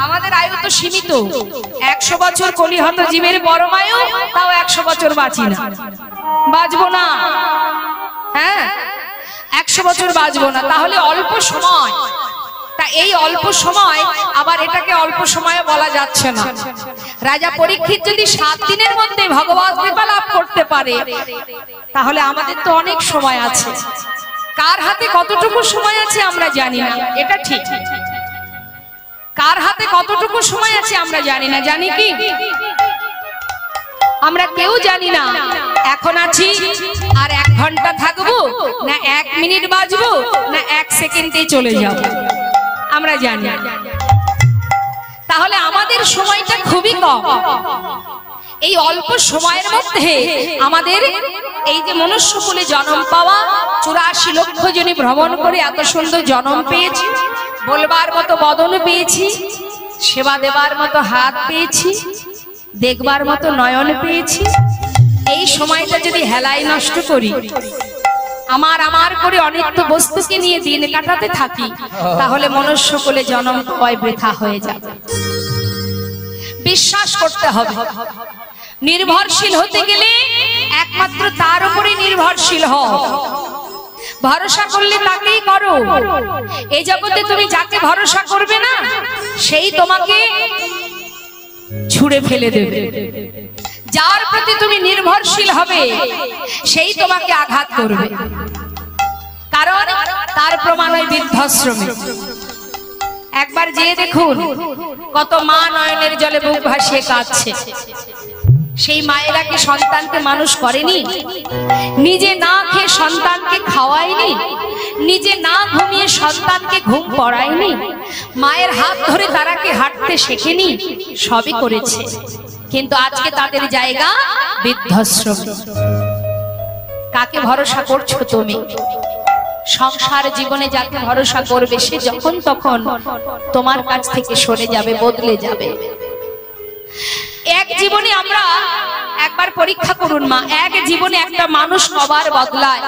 আমাদের আয়ু তো সীমিত, 100 বছর কলিহত জীবের পরম আয়ু, তাও 100 বছর বাঁচি না, বাঁচবো না। হ্যাঁ, 100 বছর বাঁচবো না, তাহলে অল্প সময়। তা এই অল্প সময়, আবার এটাকে অল্প সময়ে বলা যাচ্ছে না। রাজা পরীক্ষিত যদি 7 দিনের মধ্যে ভগবত কৃপা লাভ করতে পারে, তাহলে আমাদের তো অনেক সময় আছে। কার হাতে কতটুকু সময় আছে আমরা জানি না, এটা ঠিক। কার হাতে কতটুকু সময় আছে আমরা জানি না। জানি কি? আমরা কেউ জানি না এখন আছি আর 1 ঘন্টা থাকবো, না 1 মিনিট বাঁচবো, না 1 সেকেন্ডে চলে যাব, আমরা জানি। তাহলে আমাদের সময়টা খুবই কম। এই অল্প সময়ের মধ্যে আমাদের এই যে মনুষ্যকুলে জন্ম পাওয়া, 84 লক্ষ জনী ভ্রমণ করে এত সুন্দর জন্ম পেয়েছি, বলবার মতো বদন পেয়েছি, সেবা দেবার মতো হাত পেয়েছি, দেখবার মতো নয়ন পেয়েছি। এই সময়টা যদি হেলায় নষ্ট করি, আমার করে অনিত্য বস্তুকে নিয়ে দিন কাটাতে থাকি, তাহলে মনুষ্যকুলে জন্ম পাওয়া বৃথা হয়ে যাবে। বিশ্বাস করতে হবে। নির্ভরশীল হতে গেলে একমাত্র তার উপরে নির্ভরশীল হও। ভরসা করলে তাকেই করো। এই জগতে তুমি যাকে ভরসা করবে না, সেই তোমাকে ছুঁড়ে ফেলে দেবে। যার প্রতি তুমি নির্ভরশীল হবে, সেই তোমাকে আঘাত করবে। কারণ তার প্রমাণ হয় বৃদ্ধাশ্রমে। একবার যেয়ে দেখুন, কত মা নয়নের জলে বুক ভাসিয়ে কাঁদছে। সেই মায়েরা কি সন্তানকে মানুষ করেনি? নিজে না খেয়ে সন্তানকে খাওয়ায়নি, নিজে না ঘুমিয়ে সন্তানকে ঘুম পড়ায়নি, মায়ের হাত ধরে তারা কি হাঁটতে শেখেনি? সবই করেছে, কিন্তু আজকে তাদের জায়গা বৃদ্ধাশ্রম। কাকে ভরসা করছো তুমি? সংসার জীবনে যাকে ভরসা করবে, সে যখন তখন তোমার কাছ থেকে সরে যাবে, বদলে যাবে। এক জীবনে আমরা একবার পরীক্ষা করুন মা, এক জীবনে একটা মানুষ কবার বদলায়,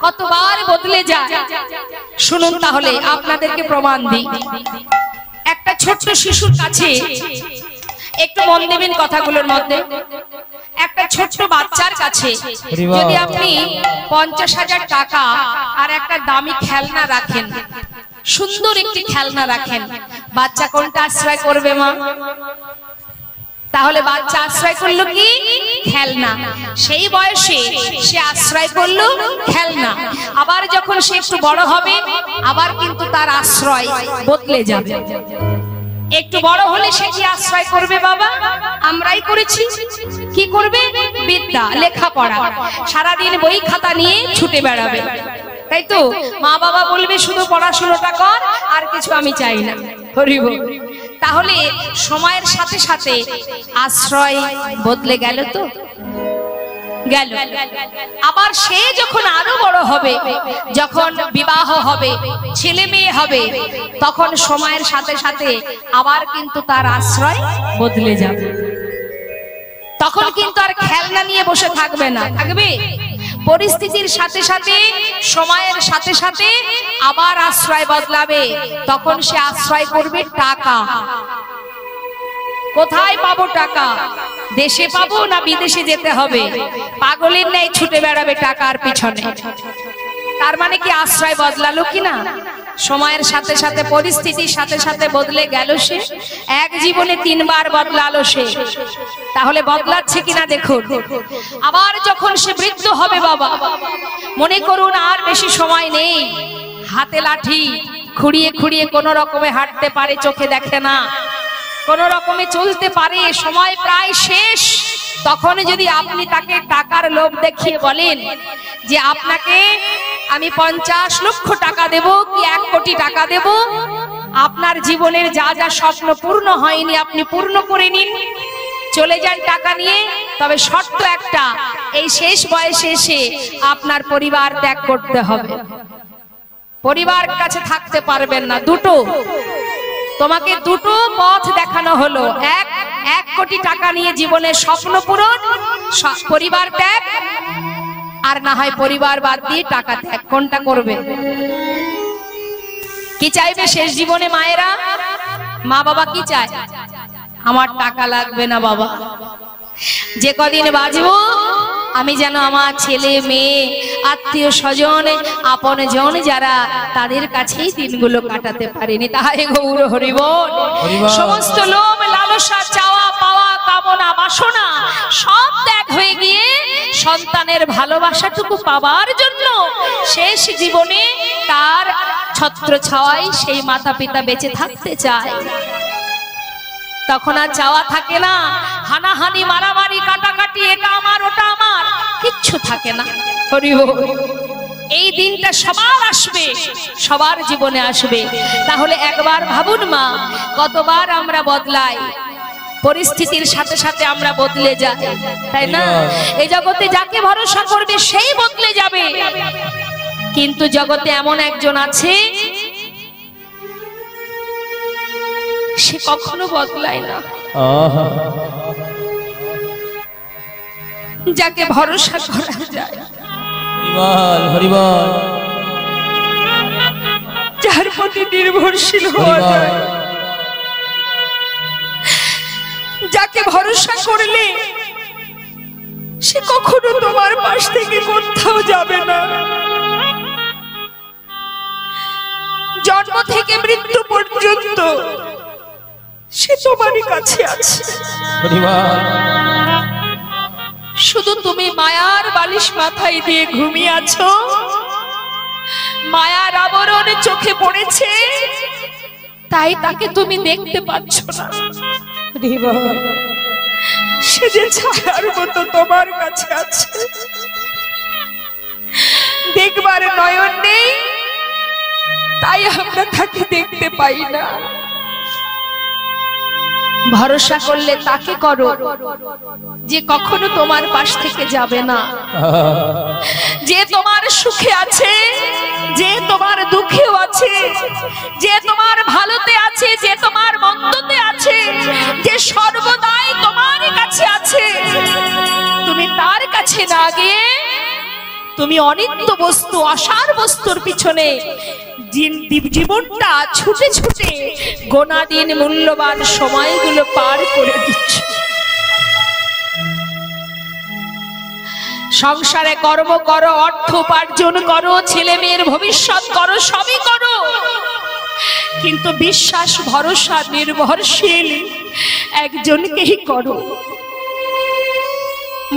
কতবার বদলে যায়? শুনুন তাহলে, আপনাদেরকে প্রমাণ দিই। একটা ছোট্ট শিশুর কাছে, একটু মন দেবেন কথাগুলোর মধ্যে, একটা ছোট্ট বাচ্চার কাছে যদি আপনি 50,000 টাকা আর একটা দামি খেলনা রাখেন, সুন্দর একটি খেলনা রাখেন, বাচ্চা কোনটা আশ্রয় করবে মা? তাহলে বাচ্চা আশ্রয় করলো কি? খেলনা। সেই বয়সে সে আশ্রয় করলো খেলনা। আবার যখন সে একটু বড় হবে, আবার কিন্তু তার আশ্রয় বদলে যাবে। একটু বড় হলে সে কি আশ্রয় করবে? বাবা, আমরাই করেছি। কি করবে? বিদ্যা, লেখাপড়া। সারাদিন বই খাতা নিয়ে ছুটে বেড়াবে, তাই তো? মা বাবা বলবে শুধু পড়াশোনাটা কর, আর কিছু আমি চাই না। হরি বল। তাহলে সময়ের সাথে সাথে আশ্রয় বদলে গেল তো গেল। আবার সে যখন আরো বড় হবে, যখন বিবাহ হবে, ছেলে মেয়ে হবে, তখন সময়ের সাথে সাথে আবার কিন্তু তার আশ্রয় বদলে যাবে। তখন কিন্তু আর খেলনা নিয়ে বসে থাকবে না, থাকবে পরিস্থিতির সাথে সাথে, সময়ের সাথে সাথে আবার আশ্রয় বদলাবে। তখন সে আশ্রয় করবে টাকা। কোথায় পাবো টাকা? দেশে পাবো না বিদেশে যেতে হবে? পাগলের ন্যায় ছুটে বেড়াবে টাকার পিছনে। তার মানে কি আশ্রয় বদলালো কিনা? সময়ের সাথে সাথে, পরিস্থিতির সাথে সাথে বদলে গেল সে। এক জীবনে 3 বার বদলালো সে। তাহলে বদলাচ্ছে কিনা দেখুন। আবার যখন সে বৃদ্ধ হবে, বাবা মনে করুন আর বেশি সময় নেই, হাতে লাঠি, খুঁড়িয়ে খুঁড়িয়ে কোন রকমে হাঁটতে পারে, চোখে দেখে না, কোন রকমে চলতে পারে, সময় প্রায় শেষ। তখন যদি আপনি তাকে টাকার লোভ দেখিয়ে বলেন যে আপনাকে আমি 50 লক্ষ টাকা দেব কি 1 কোটি টাকা দেব, আপনার জীবনের যা যা স্বপ্ন পূর্ণ হয়নি আপনি পূর্ণ করে নিন, চলে যান টাকা নিয়ে, তবে শর্ত একটা, এই শেষ বয়সে এসে আপনার পরিবার ত্যাগ করতে হবে, পরিবার কাছে থাকতে পারবেন না। দুটো, তোমাকে দুটো পথ দেখানো হলো, 1 কোটি টাকা নিয়ে জীবনের স্বপ্ন পূরণ, পরিবার ত্যাগ, আর না হয় পরিবার বাদ দিয়ে টাকা ত্যাগ। কোনটা করবে? কি চাইবে শেষ জীবনে মায়েরা? মা বাবা কি চায়? আমার টাকা লাগবে না বাবা, যে কদিন বাঁচবো আমি যেন আমার ছেলে মেয়ে আত্মীয় স্বজন আপন জন যারা তাদের কাছেই দিনগুলো কাটাতে পারিনি। তাই গৌর হরি বল। সমস্ত লোভ লালসা চাওয়া পাওয়া কামনা বাসনা সব ত্যাগ হয়ে গিয়ে সন্তানের ভালোবাসাটুকু পাবার জন্য শেষ জীবনে তার ছত্র ছাওয়ায় সেই মাতা পিতা বেঁচে থাকতে চায়। তখন আর চাওয়া থাকে না, হানাহানি মারামারি কাটাকাটি, এটা আমার ওটা আমার, কিচ্ছু থাকে না। হরি বল। এই দিনটা সবার আসবে, সবার জীবনে আসবে। তাহলে একবার ভাবুন মা, কতবার আমরা বদলাই, পরিস্থিতির সাথে সাথে আমরা বদলে যাই, তাই না? এই জগতে যাকে ভরসা করবে সেই বদলে যাবে, কিন্তু জগতে এমন একজন আছে সে কখনো বদলায় না, যাকে ভরসা করা যায়, যার প্রতি নির্ভরশীল হওয়া যায়, যাকে ভরসা করলে সে কখনো তোমার পাশ থেকে কোথাও যাবে না। জন্ম থেকে মৃত্যু পর্যন্ত সে তোমারই কাছে আছে। শুধু তুমি মায়ার বালিশ মাথায় দিয়ে ঘুমিয়ে আছো, মায়ার আবরণ চোখে পড়েছে, তাই তাকে তুমি দেখতে পাচ্ছ না। সে যে ছায়ার মতো তোমার কাছে আছে, দেখবার নয়ন নেই, তাই আমরা তাকে দেখতে পাই না। ভরসা করলে তাকে করো যে কখনো তোমার পাশ থেকে যাবে না, যে তোমার সুখে আছে, যে তোমার দুঃখেও আছে, যে তোমার ভালোতে আছে, যে তোমার মন্দতে আছে, যে সর্বদাই তোমার কাছে আছে। তুমি তার কাছে না গিয়ে তুমি অনিত্য বস্তু অসার বস্তুর পিছনে জীবনটা ছুটে ছুটে গোনাদিন মূল্যবান সময়গুলো পার করে দিচ্ছ। সংসারে কর্ম করো, অর্থ উপার্জন করো, ছেলে মেয়ের ভবিষ্যৎ করো, সবই করো, কিন্তু বিশ্বাস ভরসা নির্ভরশীল একজনকেই করো।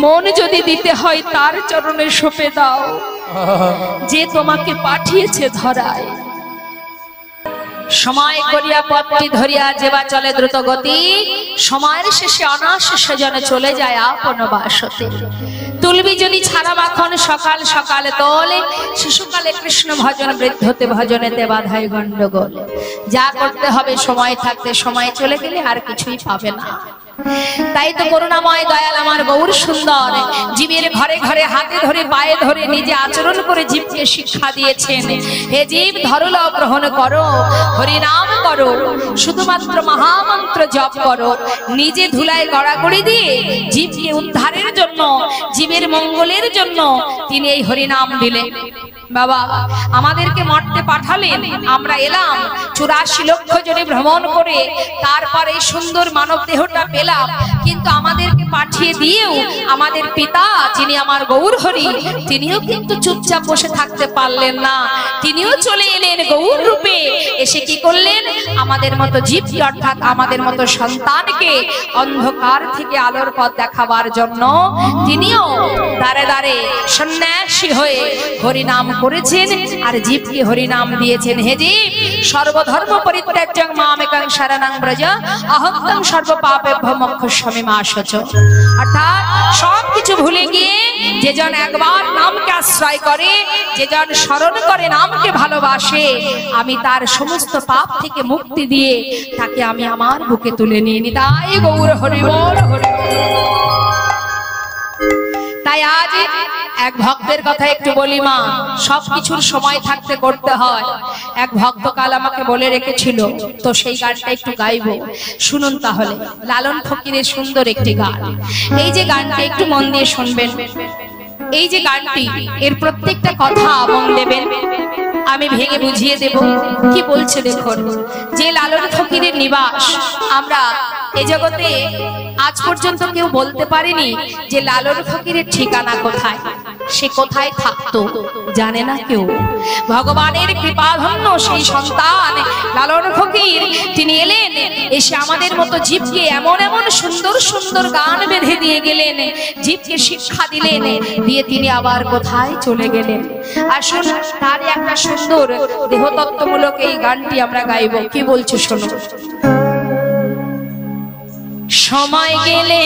মন যদি দিতে হয় তার চরণে সঁপে দাও, যে তোমাকে পাঠিয়েছে ধরায়। সময় করিয়া পথটি ধরিয়া যেবা চলে দ্রুত গতি, সময়ের শেষে অনাশেষে জনে চলে যায় আপন বাসতে। তুলবি যদি ছাড়া মাখন সকাল সকালে তোলে, শিশুকালে কৃষ্ণ ভজন, বৃদ্ধতে ভজনেতে বাধায় গন্ডগোল। যা করতে হবে সময় থাকতে, সময় চলে গেলে আর কিছুই পাবে না। তাই তো করুণাময় দয়াল আমার গৌর সুন্দর জীবের ঘরে ঘরে হাতে ধরে পায়ে ধরে নিজে আচরণ করে জীবকে শিক্ষা দিয়েছেন। হে জীব, ধরল গ্রহণ করো, হরি নাম করো, শুধুমাত্র মহামন্ত্র জপ করো। নিজে ধুলায় গড়াগড়ি দিয়ে জীবকে উদ্ধারের জন্য, জীবের মঙ্গলের জন্য তিনি এই হরি নাম দিলেন। বাবা আমাদেরকে মর্তে পাঠালেন, আমরা এলাম 84 লক্ষ জনে ভ্রমণ করে, তারপরে সুন্দর মানব দেহটা পেলাম, কিন্তু আমাদেরকে পাঠিয়ে দিয়েও আমাদের পিতা যিনি আমার গৌর হরি, তিনিও কিন্তু চুপচাপ বসে থাকতে পারলেন না। তিনিও চলে এলেন গৌর রূপে। এসে কি করলেন? আমাদের মতো জীবকে অর্থাৎ আমাদের মতো সন্তানকে অন্ধকার থেকে আলোর পথ দেখাবার জন্য তিনিও দাঁড়ে দাঁড়ে সন্ন্যাসী হয়ে হরিনাম করেছেন আর জীবকে হরিনাম দিয়েছেন। হে জীব, সর্বধর্ম পরিত্যাজ্যং মামেকং শরণং ব্রজ, অহং ত্বং সর্ব পাপেভ্যো মোক্ষয়িষ্যামি মা শুচ। অর্থাৎ সবকিছু ভুলে গিয়ে যেজন একবার নামকে আশ্রয় করে, যেজন স্মরণ করে, নামকে ভালোবাসে, আমি তার সমস্ত পাপ থেকে মুক্তি দিয়ে তাকে আমি আমার বুকে তুলে নিয়ে নি। তাই গৌর হরি বল, হরি বল। তাই আজ এক ভক্তের কথা একটু বলি মা, সবকিছুর সময় থাকতে করতে হয়। এক ভক্ত কাল আমাকে বলে রেখেছিল, তো সেই গানটা একটু গাইবো, শুনুন তাহলে। লালন ফকিরের সুন্দর একটি গান। এই যে গানটি একটু মন দিয়ে শুনবেন, এই যে গানটি, এর প্রত্যেকটা কথা মন দেবেন, আমি ভেঙে বুঝিয়ে দেব। কি বলছে দেখুন, যে লালন ফকিরের নিবাস আমরা এই জগতে আজ পর্যন্ত কেউ বলতে পারেনি যে লালন ফকিরের ঠিকানা কোথায়, সে কোথায় থাকতো জানে না কেউ। ভগবানের কৃপাধন্য সেই সন্তান লালন ফকির তিনি এলেন, এসে আমাদের মতো জীবকে এমন এমন সুন্দর সুন্দর গান বেঁধে দিয়ে গেলেন, জীবকে শিক্ষা দিলেন, দিয়ে তিনি আবার কোথায় চলে গেলেন। আসুন তার একটা সুন্দর দেহতত্ত্বমূলক এই গানটি আমরা গাইব। কি বলছো শোনো। সময় গেলে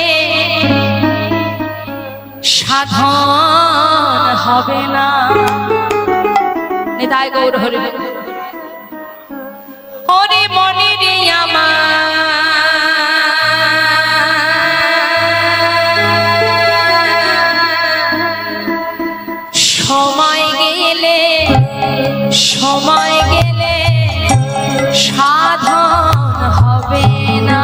সাধন হবে না, নিতাই গৌর হরি। ওরে মনে রে আমার, সময় গেলে সাধন হবে না।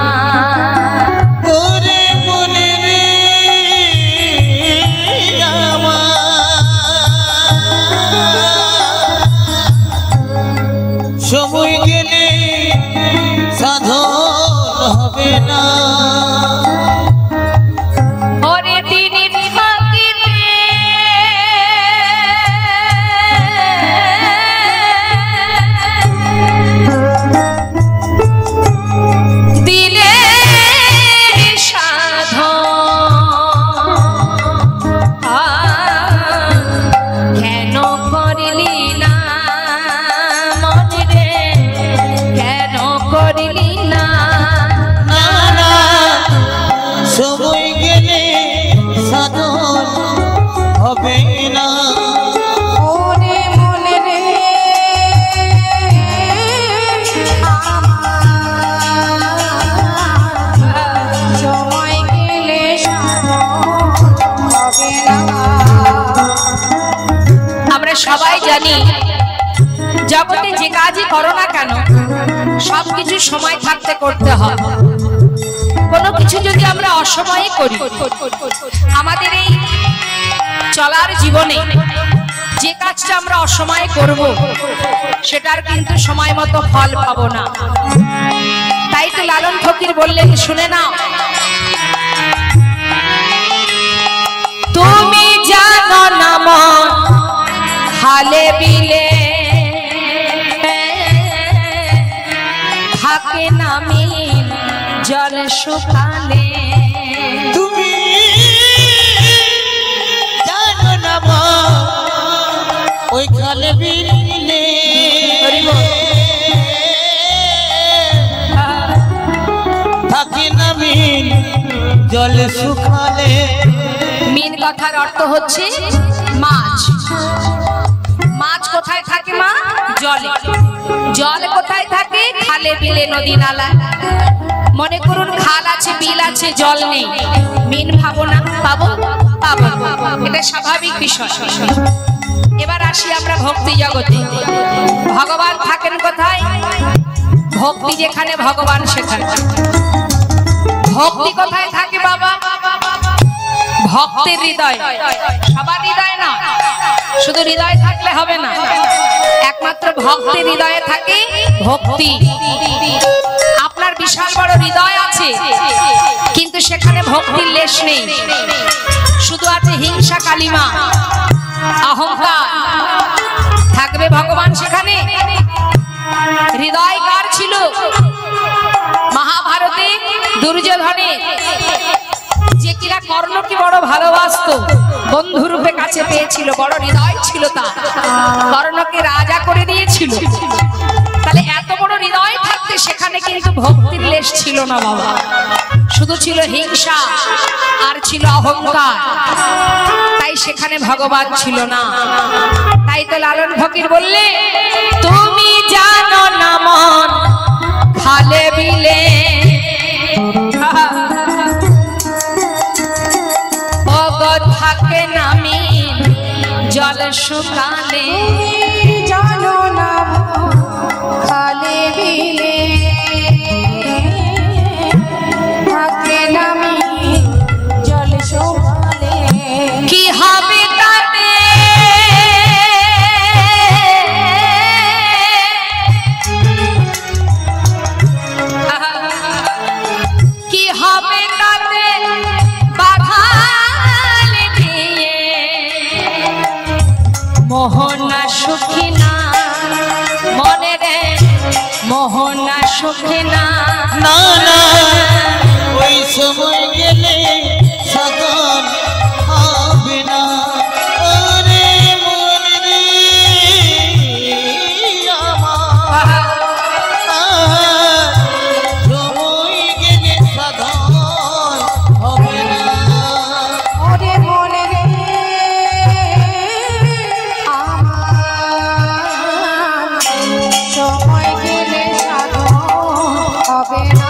সময় গেলে সাধন হবে না। ওরে তিনি থাকিলে দিলে সাধন, কেন করলি না মনে রে, কেন করলি না। সময় গেলে সাধন হবে না। ওরে মনে রে সময় গেলে সাধন হবে না। আমরা সবাই জানি জগতে যে কাজই করো না কেন সবকিছু সময় থাকতে করতে হয়। কোনো কিছু যদি আমরা অসময়ে করি, আমাদের এই চলার জীবনে যে কাজটা আমরা অসময়ে করব সেটার কিন্তু সময় মতো ফল পাবো না। তাই তো লালন ফকির বললেন, শুনে নাও। তুমি জানো না মন হালে বিলে থাকে নামি জল শুকালে। তুমি জানো না মা ওই খালে বিলে থাকে না মিন জল শুকালে। মিন কথার অর্থ হচ্ছে মাছ। মাছ কোথায় থাকে মা? জলে। জল কোথায় থাকে? খালে বিলে নদী নালা। মনে করুন খাল আছে, বিল আছে, জল নেই, মিন পাবো না? পাবো, পাবো, এটা স্বাভাবিক বিষয়। এবার আসি আমরা ভক্তি জগতে। ভগবান থাকেন কোথায়? ভক্তি যেখানে ভগবান সেখানে। ভক্তি কোথায় থাকে বাবা? ভক্তের হৃদয়। সবার হৃদয় না, শুধু হৃদয় থাকলে হবে না, একমাত্র ভক্তের হৃদয়ে থাকে ভক্তি। আপনার বিশাল বড় হৃদয় আছে কিন্তু সেখানে ভক্তির লেশ নেই, শুধু আছে হিংসা, কালিমা, অহংকার। থাকবে ভগবান সেখানে? হৃদয় কার ছিল? মহাভারতে দুর্যোধনে যে কিনা কর্ণকে বড় ভালোবাসতো, বন্ধু রূপে কাছে পেয়েছিল, বড় হৃদয় ছিল তার, কর্ণকে রাজা করে দিয়েছিল। তাহলে এত বড় হৃদয় থাকতে সেখানে কিন্তু ভক্তির লেশ ছিল না বাবা, শুধু ছিল হিংসা আর ছিল অহংকার। তাই সেখানে ভগবান ছিল না। তাই তো লালন ফকির বললে, তুমি জানো না মন খালে বিলে থাকে নামি জল শুকালে। জানো না খালে বিলে থাকে নামি জল শুকালে। কি হবে তাতে সুখী না, মনে রে মোহনা সুখী না। না না ওই সময় গেলে সাধন হবে না। ওরে মন রে আমার, সময় গেলে সাধন হবে না। ওরে মনে রে আমার, সময় গেলে সাধন হবে না।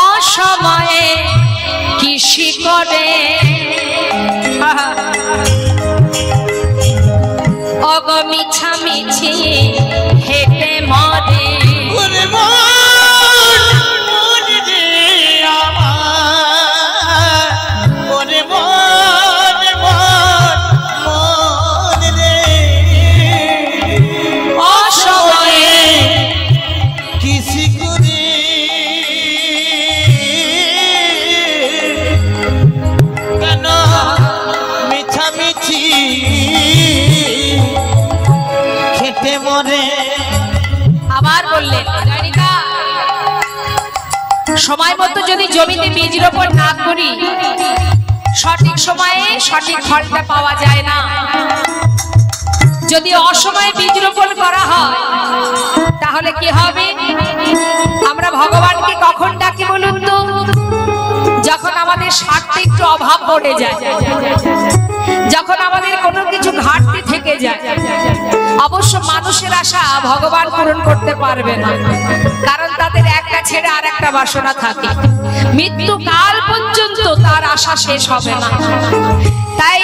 অসময়ে কৃষি করে অগমিছামিছি হেঁটে মরে। ওরে মন রে আমার, ওরে মন রে অসময়ে কিসি করে কেন মিছামিছি খেতে মরে। আবার বললেন গায়িকা, সময় মতো যদি জমিতে বীজ রোপণ না করি সঠিক সময়ে সঠিক ফলটা পাওয়া যায় না। যদি অসময়ে বীজ রোপণ করা হয় তাহলে কি হবে? আমরা ভগবানকে কখন ডাকি বলুন তো? যখন আমাদের স্বার্থে একটু অভাব পড়ে যায়, যখন আমাদের কোনো কিছু ঘাটতি থেকে যায়। অবশ্য মানুষের আশা ভগবান পূরণ করতে পারবে না, কারণ তাদের একটা ছেড়ে আর একটা বাসনা থাকে। মৃত্যুকাল পর্যন্ত তার আশা শেষ হবে না। তাই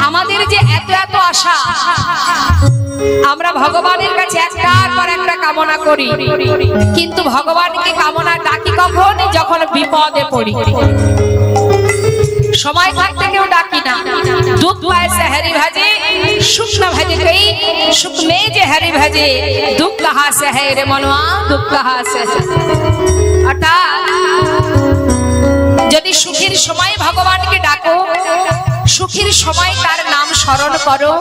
আমাদের যে এত এত আশা, আমরা ভগবানের কাছে একটার পর একটা কামনা করি, কিন্তু ভগবানকে কামনা ডাকি কখন? যখন বিপদে পড়ি। সময় থাকতে কেউ ডাকি না। দুঃখ পায় সে হরি ভজে, সুখ না ভজে কই, সুখ মে যে হরি ভজে, দুঃখ কাহা সে है रे মনवा, দুঃখ কাহা সে। অর্থাৎ যদি সুখের সময় ভগবানকে ডাকো, সুখের সময় তার নাম স্মরণ করো,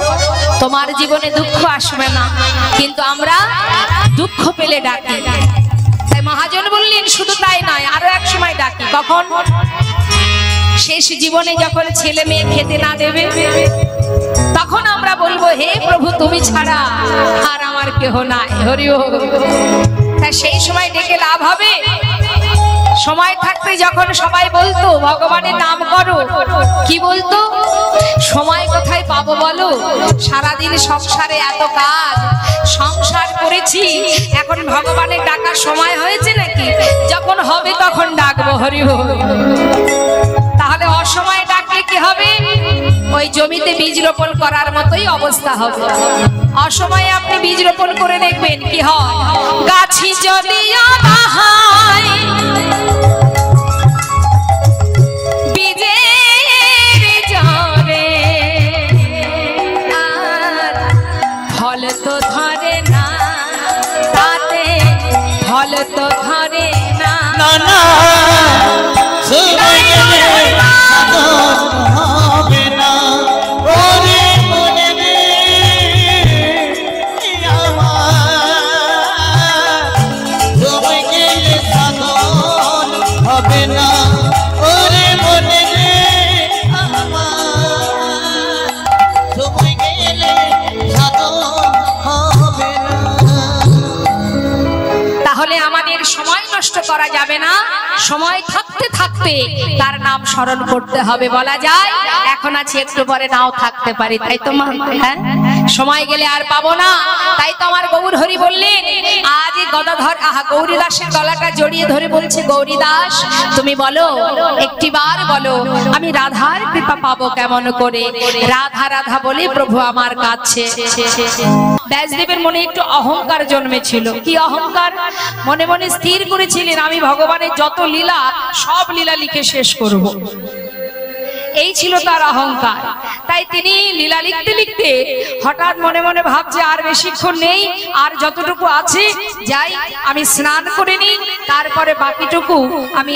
তোমার জীবনে দুঃখ আসবে না। কিন্তু আমরা দুঃখ পেলে ডাকি। তাই মহাজন বললেন শুধু তাই নয়, আরো এক সময় ডাকি। কখন? শেষ জীবনে যখন ছেলে মেয়ে খেতে না দেবে, তখন আমরা বলবো হে প্রভু তুমি ছাড়া আর আমার কেহ নাই, হরি বল। তা সেই সময় ডেকে লাভ হবে? সময় থাকতে যখন সবাই বলতো ভগবানের নাম করো, কি বলতো? সময় কোথায় পাবো বলো? সারাদিন সংসারে এত কাজ, সংসার করেছি, এখন ভগবানের ডাকার সময় হয়েছে নাকি? যখন হবে তখন ডাকবো, হরি বল। তাহলে অসময়ে ডাকলে কি হবে? ওই জমিতে বীজ রোপণ করার মতোই অবস্থা হবে। অসময়ে আপনি বীজ রোপণ করে দেখবেন কি হয়। গাছি যদি বাহায় বীজের জরে, আর ফল তো ধরে না, তাতে ফল তো ধরে না। না না সময় গেলে সাধন হবে না। ওরে মন রে আমার, সময় গেলে সাধন হবে না। ওরে মন রে আমার, সময় গেলে সাধন হবে না। তাহলে আমাদের সময় নষ্ট করা যাবে না, সময় থাকতে থাকতে তার নাম স্মরণ করতে হবে। বলা যায় এখন আছে, একটু পরে নাও থাকতে পারি, তাই তো মা? হ্যাঁ, সময় গেলে আর পাবো না। তাই তো আমার গৌর হরি বললেন, আজ গদাধর গৌরী দাসের গলাটা জড়িয়ে ধরে বলছে, গৌরী দাস তুমি বলো, একটিবার বলো আমি রাধার কৃপা পাবো কেমন করে? রাধা রাধা বলে প্রভু আমার কাছে। ব্যাসদেবের মনে একটু অহংকার জন্মেছিল। কি অহংকার? মনে মনে স্থির করেছিলেন আমি ভগবানের যত লীলা সব লীলা লিখে শেষ করব। এই ছিল তার অহংকার। তাই তিনি লীলা লিখতে লিখতে হঠাৎ মনে মনে ভাবছে আর বেশিক্ষণ নেই, আর যতটুকু আছে যাই আমি স্নান করে নিই, তারপরে বাকিটুকু আমি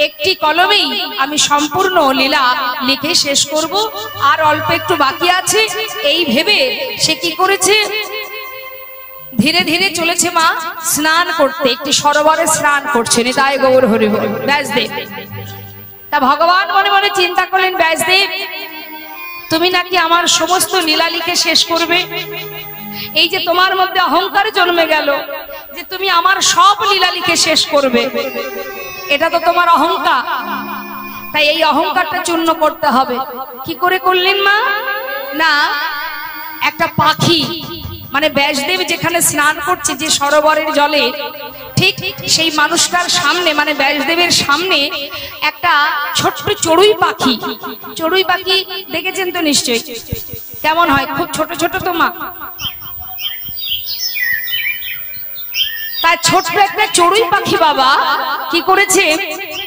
একটি কলমেই আমি সম্পূর্ণ লীলা লিখে শেষ করব, আর অল্প একটু বাকি আছে। এই ভেবে সে কি করেছে, ধীরে ধীরে চলেছে মা স্নান করতে, একটি সরোবরে স্নান করছে। নিতাই গৌর হরি হরি। ব্যাসদেব, তা ভগবান মনে মনে চিন্তা করলেন, ব্যাসদেব তুমি নাকি আমার সমস্ত লীলা লিখে শেষ করবে, এই যে তোমার মধ্যে অহংকার জন্মে গেল যে তুমি আমার সব লীলা লিখে শেষ করবে, এটা তো তোমার অহংকার। তাই এই অহংকারটা চূর্ণ করতে হবে। কি করে করলেন মা? না, একটা পাখি, মানে ব্যাসদেব যেখানে স্নান করছে যে সরোবরের জলে, ঠিক সেই মানুষটার সামনে, মানে ব্যাসদেবের সামনে একটা ছোট্ট চড়ুই পাখি। চড়ুই পাখি দেখেছেন তো নিশ্চয়ই, কেমন হয়? খুব ছোট ছোট তো মা। তার ছোট্ট একটা চড়ুই পাখি বাবা কি করেছে,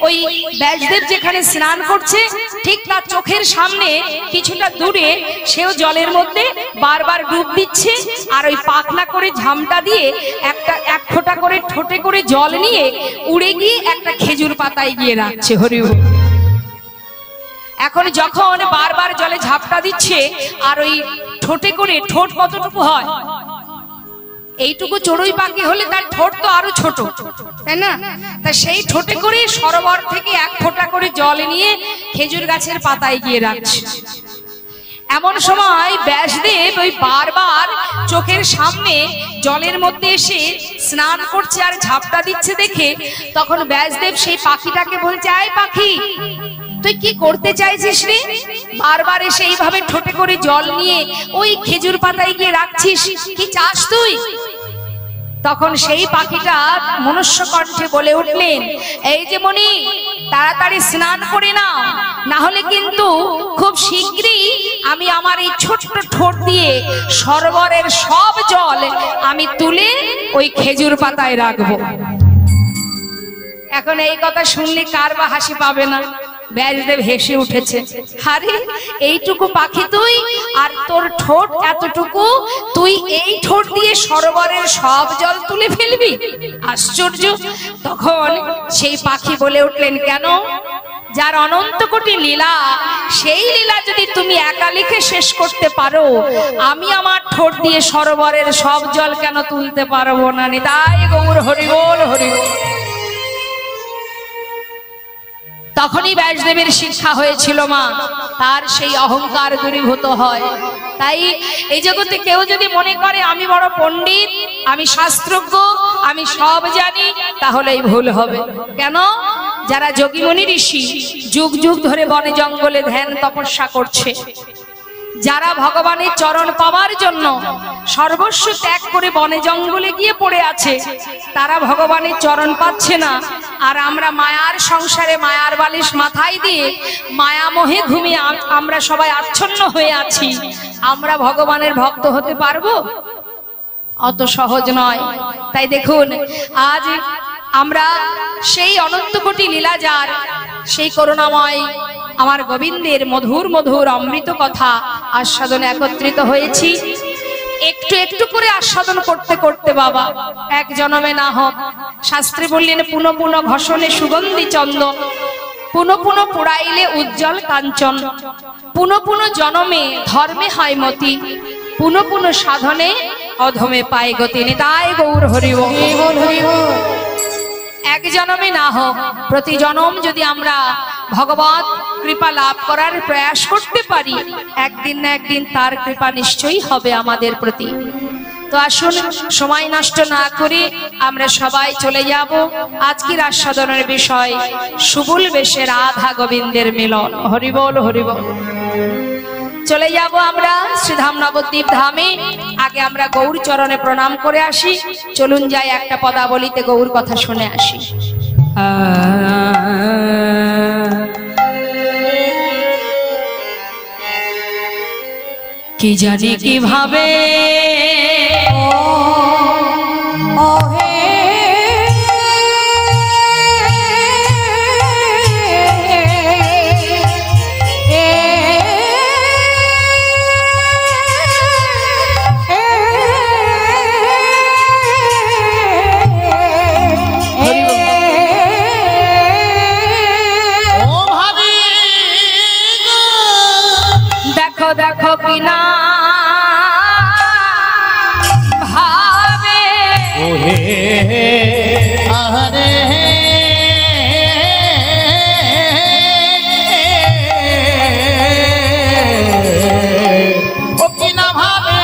ওই ব্যাসদেব যেখানে স্নান করছে ঠিক তার চোখের সামনে কিছুটা দূরে সেও জলের মধ্যে বারবার ডুব দিচ্ছে, আর ওই পাখনা করে ঝামটা দিয়ে এক ফোঁটা করে ঠোঁটে করে জল নিয়ে উড়ে গিয়ে একটা খেজুর পাতায় গিয়ে রাখছে। হরি হরি। এখন যখন বারবার জলে ঝাপটা দিচ্ছে, আর ওই ঠোঁটে করে, ঠোঁট কতটুকু হয়, এইটুকু চড়ুই পাখি হলে তার ঠোঁট তো আরো ছোট, তাই না? তা সেই ঠোঁটে করে সরোবর থেকে এক ফোঁটা করে জল নিয়ে খেজুর গাছের পাতায় গিয়ে রাখছে। এমন সময় ব্যাসদেব ওই বারবার চোখের সামনে জলের মধ্যে এসে স্নান করছে আর ঝাপটা দিচ্ছে দেখে, তখন ব্যাসদেব সেই পাখিটাকে বলছে, আয় পাখি, তুই কি করতে চাইছিস রে? বারবার এসে এইভাবে ঠোঁটে করে জল নিয়ে ওই খেজুর পাতায় গিয়ে রাখছিস, কি চাস তুই? তখন সেই পাখিটা মনুষ্য কণ্ঠে বলে উঠলেন, এই যে মনি, তাড়াতাড়ি স্নান করে নাও, না হলে কিন্তু খুব শীঘ্রই আমি আমার এই ছোট্ট ঠোঁট দিয়ে সরোবরের সব জল আমি তুলে ওই খেজুর পাতায় রাখবো। এখন এই কথা শুনলে কার বা হাসি পাবে না? ব্যাসদেব হেসে উঠেছে, আরে এইটুকু পাখি তুই, আর তোর ঠোঁট এতটুকু, তুই এই ঠোঁট দিয়ে সরোবরের সব জল তুলে ফেলবি? আশ্চর্য। তখন সেই পাখি বলে উঠলেন, কেন? যার অনন্ত কোটি লীলা, সেই লীলা যদি তুমি একা লিখে শেষ করতে পারো, আমি আমার ঠোঁট দিয়ে সরোবরের সব জল কেন তুলতে পারবো না? নিতাই গৌর হরি বল, হরি বল। তখনই ব্যাসদেবের শিক্ষা হয়েছিল মা, তার সেই অহংকার দূরীভূত হয়। তাই এই জগতে কেউ যদি মনে করে আমি বড় পণ্ডিত, আমি শাস্ত্রজ্ঞ, আমি সব জানি, তাহলেই ভুল হবে। কেন? যারা যোগীমণি ঋষি যুগ যুগ ধরে বনে জঙ্গলে ধ্যান তপস্যা করছে, যারা ভগবানের চরণ পাওয়ার জন্য সর্বস্ব ত্যাগ করে বনে জঙ্গলে গিয়ে পড়ে আছে, তারা ভগবানের চরণ পাচ্ছে না। আর আমরা মায়ার সংসারে মায়ার বালিশ মাথায় দিয়ে মায়ামোহে ঘুমিয়ে আমরা সবাই আচ্ছন্ন হয়ে আছি। আমরা ভগবানের ভক্ত হতে পারবো? অত সহজ নয়। তাই দেখুন, আজ আমরা সেই অনন্ত কোটি লীলাজার, সেই করুণাময় আমার গোবিন্দের মধুর মধুর অমৃত কথা আস্বাদনে একত্রিত হয়েছি। একটু একটু করে আস্বাদন করতে করতে বাবা, এক জনমে না হোক। শাস্ত্রে বললেন, পুনঃ পুনঃ ঘষণে সুগন্ধি চন্দন, পুনঃ পুনঃ পোড়াইলে উজ্জ্বল কাঞ্চন, পুনঃ পুনঃ জনমে ধর্মে হয় মতি, পুনঃ পুনঃ সাধনে অধমে পায় গতি। নিতাই গৌর হরি বল, হরি বল। এক জনমে না হোক, প্রতি জনম যদি আমরা ভগবত কৃপা লাভ করার প্রয়াস করতে পারি, একদিন না একদিন তার কৃপা নিশ্চয়ই হবে আমাদের প্রতি। তো আসুন, সময় নষ্ট না করে আমরা সবাই চলে যাব আজকের আস্বাদনের বিষয়, সুবুল বেশে রাধা গোবিন্দের মিলন। হরি বল, হরি বল। চলে যাব আমরা শ্রীধাম নবদ্বীপ ধামে। আগে আমরা গৌর চরণে প্রণাম করে আসি। চলুন যাই একটা পদাবলিতে গৌর কথা শুনে আসি। কি জানি কিভাবে দেখো কিনা ভাবে ওহে আরে ও কিনা ভাবে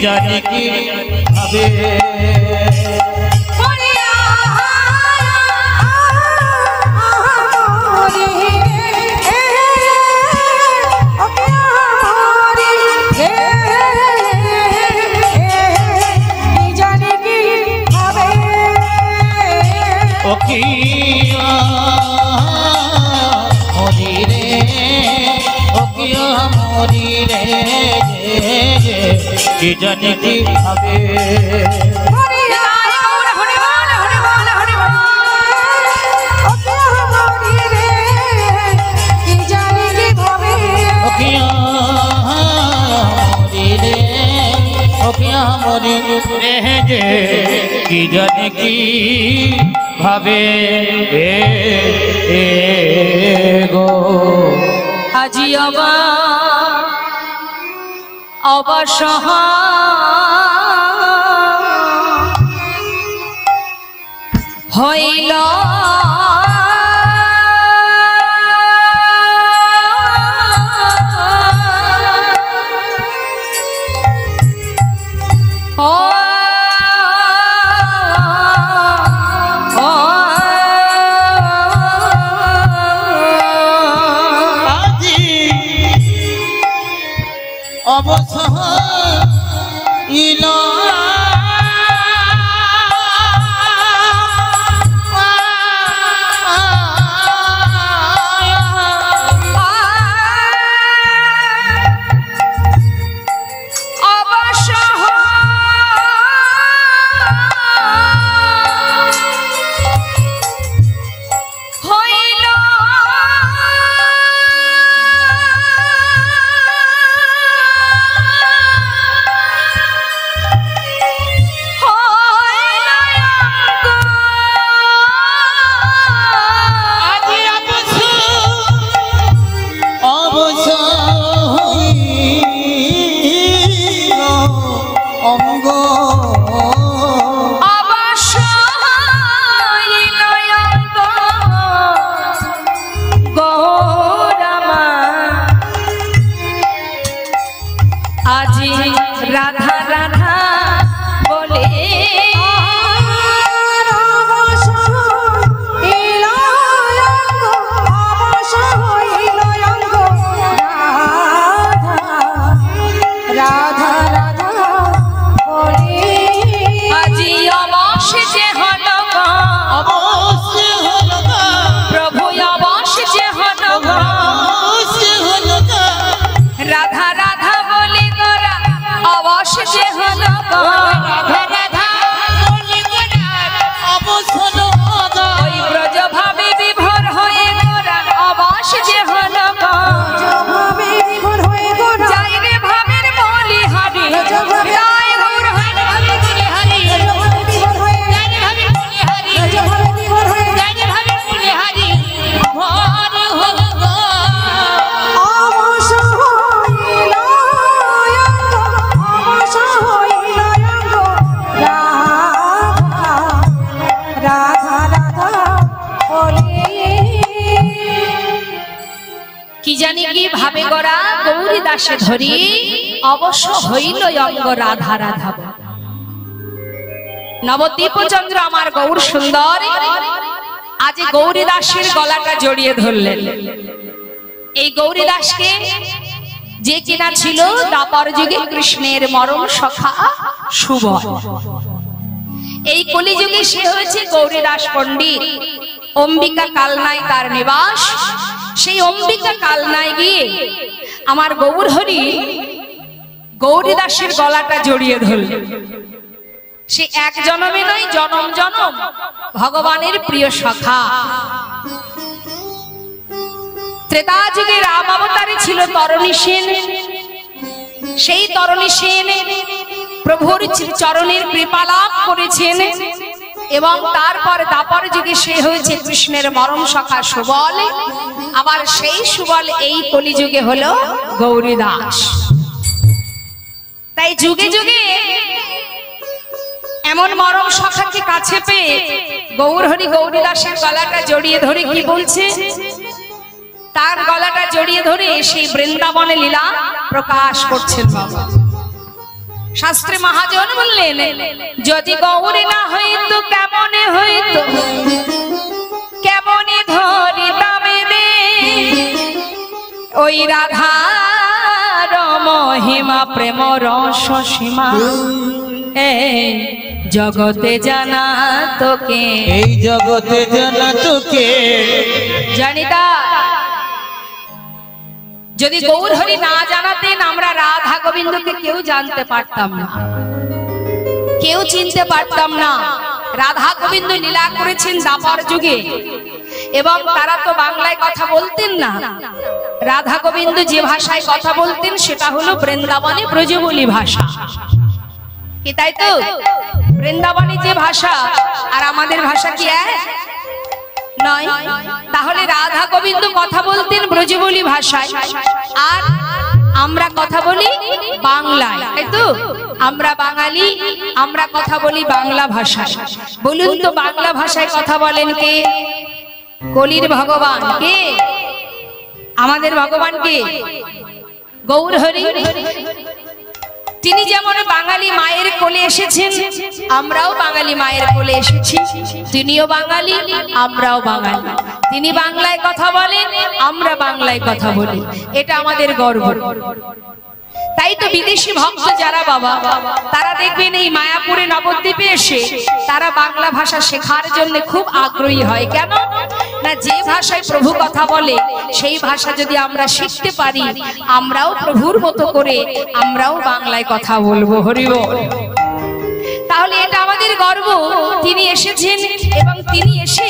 जाने की अबे की जाने की अबे की जाने की भावे गो আজি অবসহ হইল ওই ব্রজ ভাবে বিভোর হয়ে গোরা অবাস যে হল যাই রে ভাবের বলি হারি রায় গৌর হরি কি জানি কি ভাবে গোরা গৌরী দাসে ধরি অবশ্য হইল অঙ্গ রাধা রাধা। নবদ্বীপ চন্দ্র আমার গৌর সুন্দর আজ গৌরী দাসের গলাটা জড়িয়ে ধরলেন। এই গৌরী দাসকে যে কিনা ছিল দ্বাপর যুগে কৃষ্ণের মরম সখা সুবল, এই কলিযুগে সে হয়েছে গৌরী দাস পণ্ডিত। অম্বিকা কালনায় তার নিবাস। সেই অম্বিকা কালনায় গিয়ে আমার গৌর হরি গৌরী দাসের গলাটা জড়িয়ে ধরল। সে এক জনমে নয়, জনম জনম ভগবানের প্রিয় সখা। ত্রেতা যুগে রাম অবতারে ছিল তরণী সেন। সেই তরণী সেন প্রভুর চরণের কৃপা লাভ করেছেন এবং তারপর দ্বাপর যুগে সে হয়েছে কৃষ্ণের মরম সখা সুবল। আবার সেই সুবল এই কলিযুগে হলো গৌরী দাস। তাই যুগে যুগে এমন মরম সখাকে কাছে পেয়ে গৌর হরি গৌরী দাসের গলাটা জড়িয়ে ধরে কি বলছে, তার গলাটা জড়িয়ে ধরে সেই বৃন্দাবনে লীলা প্রকাশ করছেন বাবা। শাস্ত্রে মহাজন বললেন, যদি গৌরী না হইতো কেমনে হইতো, কেমনে ধরিতামে দে ওই রাধার মহিমা প্রেম রস সীমা। এই জগতে জানা তোকে, এই জগতে জানা তোকে জানিতা। যদি গৌর হরি না জানাতেন আমরা রাধা গোবিন্দকে কেউ জানতে পারতাম না, কেউ চিনতে পারতাম না। রাধা গোবিন্দ লীলা করেছেন দ্বাপর যুগে এবং তারা তো বাংলায় কথা বলতেন না। রাধা গোবিন্দ যে ভাষায় কথা বলতেন সেটা হলো বৃন্দাবনে ব্রজবুলি ভাষা, কি তাই তো? বৃন্দাবনে যে ভাষা আর আমাদের ভাষা কি এক নয়? তাহলে রাধা গোবিন্দ কথা বলতেন ব্রজবুলি ভাষায় আর আমরা কথা বলি বাংলায়, তাই তো? আমরা বাঙালি, আমরা কথা বলি বাংলা ভাষায়। বলুন তো বাংলা ভাষায় কথা বলেন কে? কলির ভগবান কে? আমাদের ভগবান কে? গৌর হরি। তিনি যেমন বাঙালি মায়ের কোলে এসেছেন, আমরাও বাঙালি মায়ের কোলে এসেছি। তিনিও বাঙালি, আমরাও বাঙালি। তিনি বাংলায় কথা বলেন, আমরা বাংলায় কথা বলি, এটা আমাদের গর্ব। তাই তো বিদেশি ভক্ত যারা বাবা, তারা দেখবেন এই মায়াপুরে নবদ্বীপে এসে তারা বাংলা ভাষা শেখার জন্য খুব আগ্রহী হয়। কেন না, যে ভাষায় প্রভু কথা বলে সেই ভাষা যদি আমরা শিখতে পারি, আমরাও প্রভুর মতো করে আমরাও বাংলায় কথা বলবো। হরি বল। তাহলে এটা আমাদের গর্ব। তিনি এসেছেন এবং তিনি এসে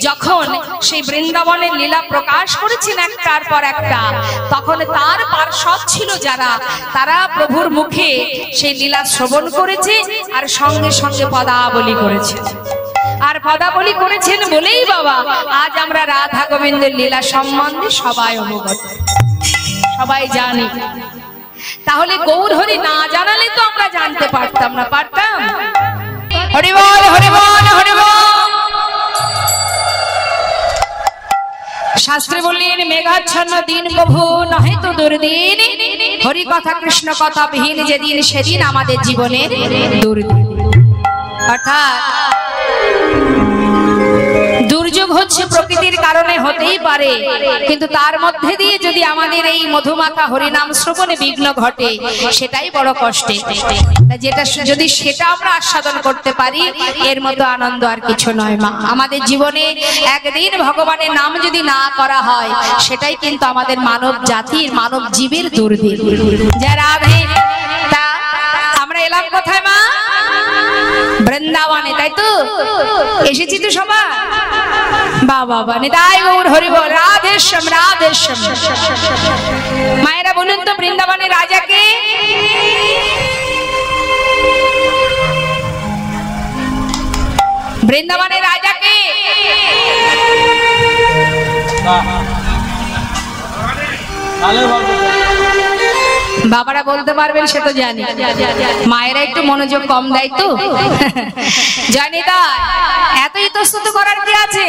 যখন সেই বৃন্দাবনের লীলা প্রকাশ করেছেন একটার পর একটা, তখন তার পার্শ্বদ ছিল যারা, তারা প্রভুর মুখে সেই লীলা শ্রবণ করেছে আর সঙ্গে সঙ্গে পদাবলী করেছে। আর পদাবলী করেছেন বলেই বাবা আজ আমরা রাধা গোবিন্দের লীলা সম্বন্ধে সবাই অবগত, সবাই জানি। তাহলে গৌর হরি না জানালে তো আমরা জানতে পারতাম না, পারতাম? হরি বল, হরি বল, হরি বল। শাস্ত্রে বললেন, মেঘাচ্ছন্ন দিন প্রভু নহে তো দুর্দিন, হরি কথা কৃষ্ণ কথা বিহীন যেদিন সেদিন আমাদের জীবনের দুর্দিন। অর্থাৎ দুর্যোগ হচ্ছে প্রকৃতির কারণে হতেই পারে, কিন্তু তার মধ্যে দিয়ে যদি আমাদের এই মধুমাখা হরিনাম শ্রবণে বিঘ্ন ঘটে সেটাই বড় কষ্টে। যেটা যদি সেটা আমরা আস্বাদন করতে পারি, এর মতো আনন্দ আর কিছু নয় মা। আমাদের জীবনে একদিন ভগবানের নাম যদি না করা হয়, সেটাই কিন্তু আমাদের মানব জাতির, মানব জীবের দুর্দিন। যারা আমরা এলাম কোথায় মা? বৃন্দাবনে, তাই তো? এসেছি তো সবাই। বাবা নিতাই গৌর হরি বল। রাধেশ্যাম রাধেশ্যাম। মায়েরা বলুন তো বৃন্দাবনের রাজাকে? বৃন্দাবনের রাজাকে? বাবারা বলতে পারবেন সে তো জানি, মায়েরা একটু মনোযোগ কম দেয় তো। জানি তা এত ইতস্তত করার কি আছে?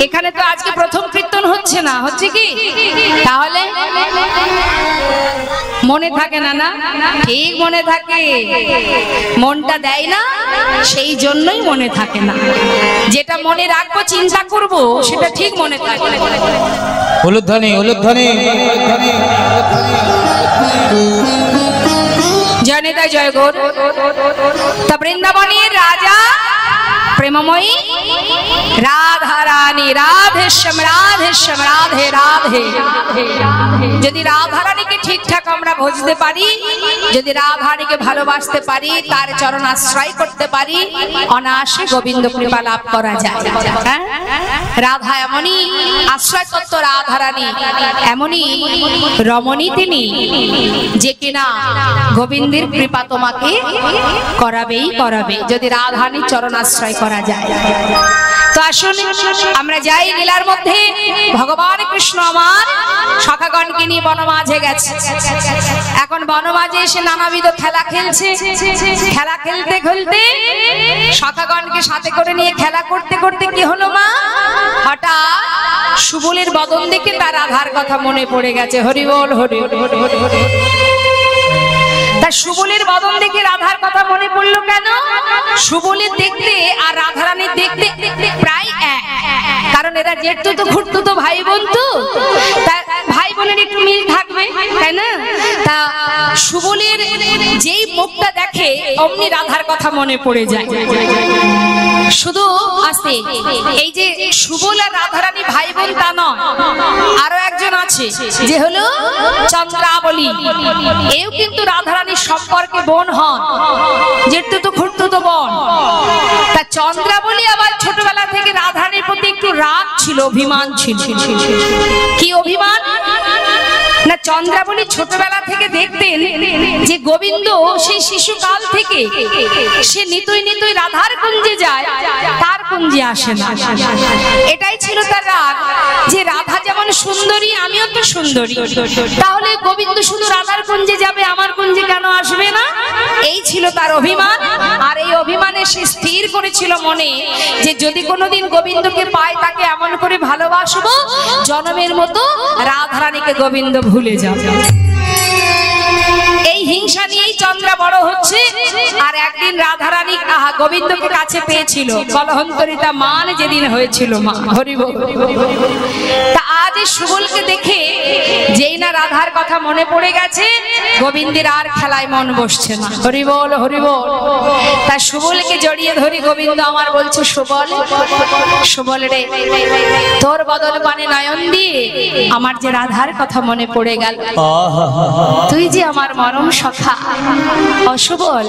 এখানে তো আজকে প্রথম কীর্তন হচ্ছে না, হচ্ছে কি? তাহলে মনে থাকে না? না ঠিক মনে থাকে, মনটা দেয় না সেই জন্যই মনে থাকে না। যেটা মনে রাখবো চিন্তা করব সেটা ঠিক মনে থাকে। উলুধ্বনি উলুধ্বনি। জয়নিতা জয় গৌর। তা বৃন্দাবনের রাজা প্রেমময়ী রাধা রানী। রাধেশ্যাম রাধেশ্যাম রাধে রাধে। যদি রাধা রানীকে ঠিকঠাক আমরা বুঝতে পারি, যদি রাধা রানীকে ভালোবাসতে পারি, তার চরণ আশ্রয় করতে পারি, অনায়াসে গোবিন্দ কৃপা লাভ করা যায়। রাধা এমনই আশ্রয় তত্ত্ব, রাধা রানী এমনই রমণী তিনি, যে কিনা গোবিন্দের কৃপা তোমাকে করাবেই করাবে যদি রাধা রানীর চরণ আশ্রয় করা যায়। তো আসুন আমরা যাই লীলার মধ্যে। ভগবান কৃষ্ণ আমার সখাগণকে নিয়ে বনমাঝে গেছে। এখন বনমাঝে এসে নানাবিধ খেলা খেলছে। খেলা খেলতে খেলতে সখাগণকে সাথে করে নিয়ে খেলা করতে করতে কি হলো মা? হঠাৎ সুবলের বদন দেখে তার রাধার কথা মনে পড়ে গেছে। হরি বল হরি হরি হরি হরি। তার সুবলের বদন দেখে রাধার কথা মনে পড়লো কেন? সুবলের দেখতে আর রাধারানীর দেখতে প্রায় এক, কারণ এরা জেঠু তো ঘুরতো তো ভাই বোন, তো ভাই বোনের একটু মিল থাকবে, তাই না? তা সুবলের যেই মুখটা দেখে অমনি রাধার কথা মনে পড়ে যায়। শুধু আসে এই যে সুবল আর রাধারানী ভাই বোন তা নয়, আরো একজন আছে যে হলো চন্দ্রাবলী। এও কিন্তু রাধারানীর সম্পর্কে বোন হন, যেটু তো ঘুরতো তো বোন। তা চন্দ্রাবলী আবার ছোটবেলা থেকে রাধারানীর প্রতি একটু রাগ ছিল, অভিমান ছিল। কি অভিমান না? চন্দ্রাবলী ছোটবেলা থেকে দেখতেন যে গোবিন্দ সেই শিশুকাল থেকে সে নিতই নিতই রাধার কুঞ্জে যায়, তার কুঞ্জে আসে না। এটাই ছিল তার রাগ, যে রাধা যেমন সুন্দরী আমিও তো সুন্দরী, তাহলে গোবিন্দ শুধু রাধার কুঞ্জে যাবে, আমার কুঞ্জে কেন আসবে না? এই ছিল তার অভিমান। আর এই অভিমানে সে স্থির করেছিল মনে যে যদি কোনোদিন গোবিন্দকে পায় তাকে এমন করে ভালোবাসবো জনমের মতো রাধারানীকে গোবিন্দ ভুলে যাবে। এই হিংসা নিয়েই চন্দ্রা বড় হচ্ছে। আর একদিন রাধারানী গোবিন্দকে কাছে পেয়েছিল, কলহন্তরিতা মান যেদিন হয়েছিল মা। হরি বল। তা আজ সুবলকে দেখে যেই না রাধার কথা মনে পড়ে গেছে, গোবিন্দের আর খেলায় মন বসছে না। হরি বল হরি বল। তা সুবলকে জড়িয়ে ধরি গোবিন্দ আমার বলছে, সুবল সুবল রে, তোর বদল পানে নয়ন দিয়ে আমার যে রাধার কথা মনে পড়ে গেল, তুই যে আমার মরম সখা অসুবল,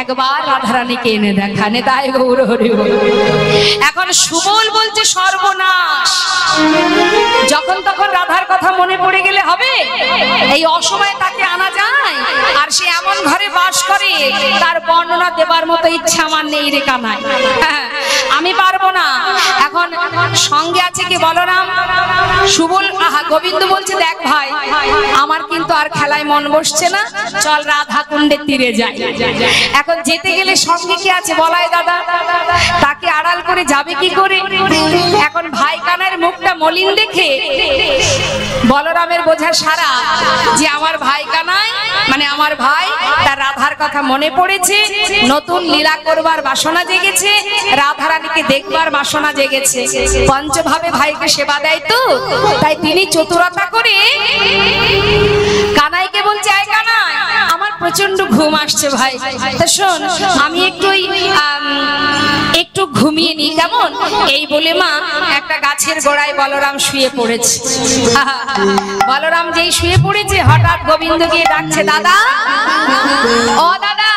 একবার রাধারানীকে এনে দেখা। নেতাই গৌর হরি বল। এখন সুবল বলছে সর্বনাশ, যখন তখন রাধার কথা মনে পড়ে গেলে হবে? এই অসময়ে তাকে আনা যায়? আর সে এমন ঘরে বাস করে, তার বর্ণনা দেবার মতো ইচ্ছা আমার নেই রে কানাই, আমি পারবো না। এখন সঙ্গে আছে কি বলরাম। সুবল গোবিন্দ বলছে, দেখ ভাই, আমার কিন্তু আর খেলায় মন বসছে না, চল রাধা কুণ্ডের তীরে যাই। এখন যেতে গেলে সঙ্গে কি আছে বলাই দাদা, তাকে আড়াল করে যাবে কি করে? এখন ভাই কানার মুখটা মলিন দেখে বলরামের বোঝা সারা যে আমার ভাই কানাই মানে আমার ভাই, তার রাধার কথা মনে পড়েছে, নতুন লীলা করবার বাসনা জেগেছে, রাধারানীকে দেখবার বাসনা জেগেছে। পঞ্চভাবে ভাইকে সেবা দেয় তো, তাই তিনি চতুরতা করে কানাইকে বলছে, আয় কানাই, আমার প্রচন্ড ঘুম আসছে ভাই। তা শোন, আমি একটু ঘুমিয়ে নি কেমন? এই বলে মা একটা গাছের গোড়ায় বলরাম শুয়ে পড়েছে। বলরাম যেই শুয়ে পড়েছে, হঠাৎ গোবিন্দ গিয়ে ডাকছে, দাদা ও দাদা,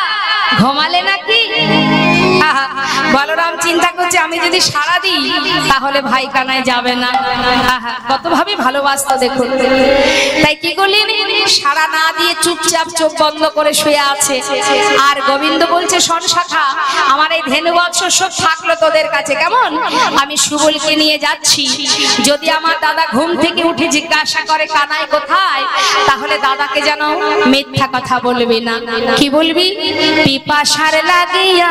ঘুমালে নাকি? বলরাম চিন্তা করছে, আমি যদি সাড়া দিই তাহলে ভাই কানায় যাবে না। কত ভাবে ভালোবাসতো দেখুন। তাই কি করলেন, সাড়া না দিয়ে চুপচাপ চোখ বন্ধ করে শুয়ে আছে। আর গোবিন্দ বলছে, শোন শাখা, আমার এই ধেনুবৎস সব থাকলো তোদের কাছে কেমন? আমি সুবলকে নিয়ে যাচ্ছি। যদি আমার দাদা ঘুম থেকে উঠে জিজ্ঞাসা করে কানাই কোথায়, তাহলে দাদাকে যেন মিথ্যা কথা বলবি না। কি বলবি? পিপাসার লাগিয়া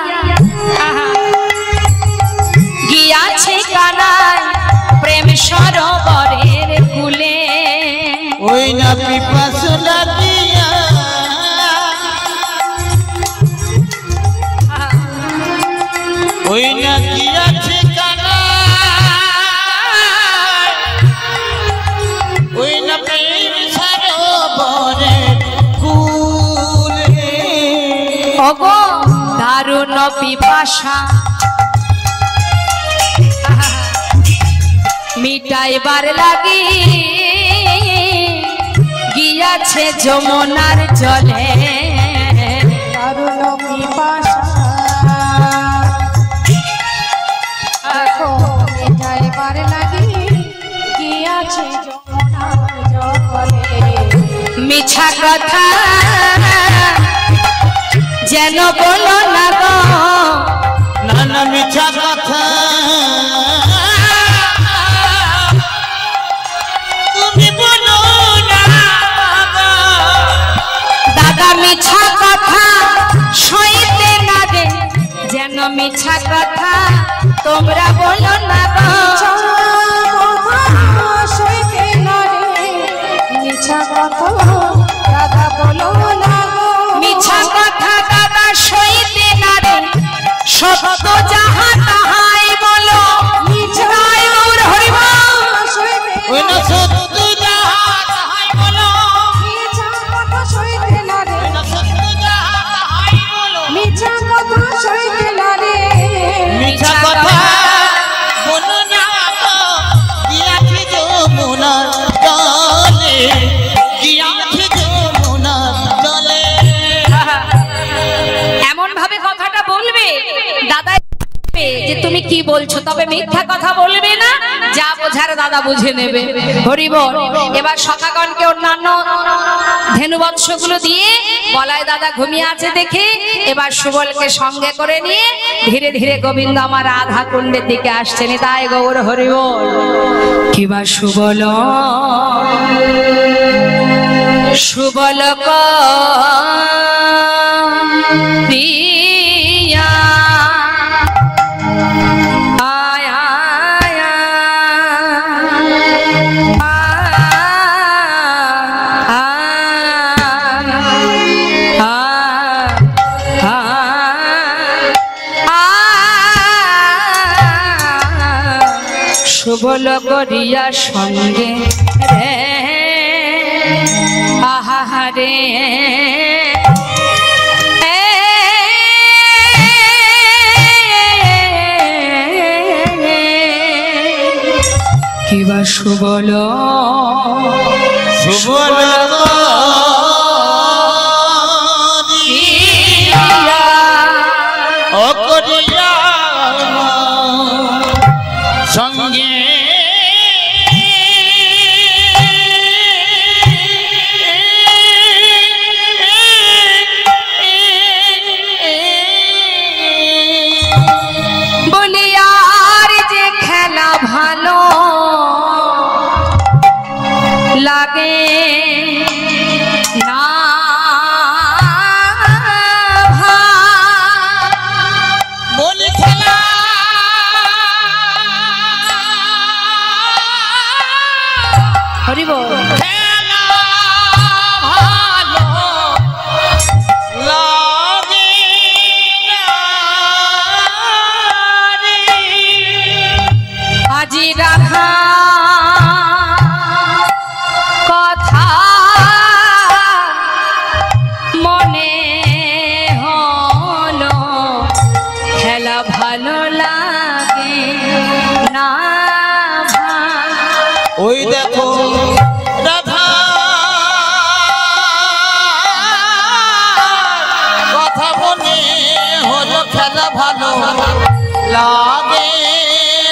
গিয়াছে কানাই প্রেম সরোবরের কূলে। ওই না পিপাস লাগিয়া, ওই না গিয়াছে কানাই, ওই না প্রেম সরোবরের কূলে। ওগো দারুণ পিপাসা মিটাইবার লাগি গিয়াছে যমুনার জলে। দারুণ পিপাসা মিটাইবার লাগি গিয়াছে যমুনার জলে। মিছা কথা যেন বলো না গো, না না মিছা কথা তুমি বলো না দাদা, মিছা কথা সইতে না রে, যেন মিছা কথা তোমরা বলো না গো। সইতে না রে, মিছা কথা দাদা বলো না গো। মিছা কথা দাদা সইতে না রে, সত্য যাহা তাহাই বলো। মিছাই গৌর হরিবল। ওই না সত্য যাহা তাহাই বলো, মিছা কথা সইতে না রে, ওই না সত্য যাহা তাহাই বলো। মিছা কথা সইতে না রে, মিছা কথা বলো না গো, গিয়াছে যমুনার জলে, গিয়াছে যমুনার জলে। এমন ভাবে কথাটা বলবে দাদা যে তুমি কি বলছো, তবে মিথ্যা কথা বলবে না, যা বোঝার দাদা বুঝে নেবে। হরিবল। এবার সখাগণকে অন্যান্য ধেনুবৎসগুলো দিয়ে বলায় দাদা ঘুমিয়ে আছে দেখে এবার সুবলকে সঙ্গে করে নিয়ে ধীরে ধীরে গোবিন্দ আমার রাধা কুণ্ডের দিকে আসছেন। তাই গৌর হরিবল। কিবা সুবল সুবল দিয়া আয়া সুবল করিয়া সঙ্গে রে আহারে কিবা সুবল সুবল অকরিয়া সঙ্গে বলি আর যে খেলা ভালো লাগে না বলি খেলা হরিবল। খেলা ভালো লাগে না রে। আজি রাধা কথা মনে ওই দেখো রাধা কথা মনে হলো খেলা ভালো লাগে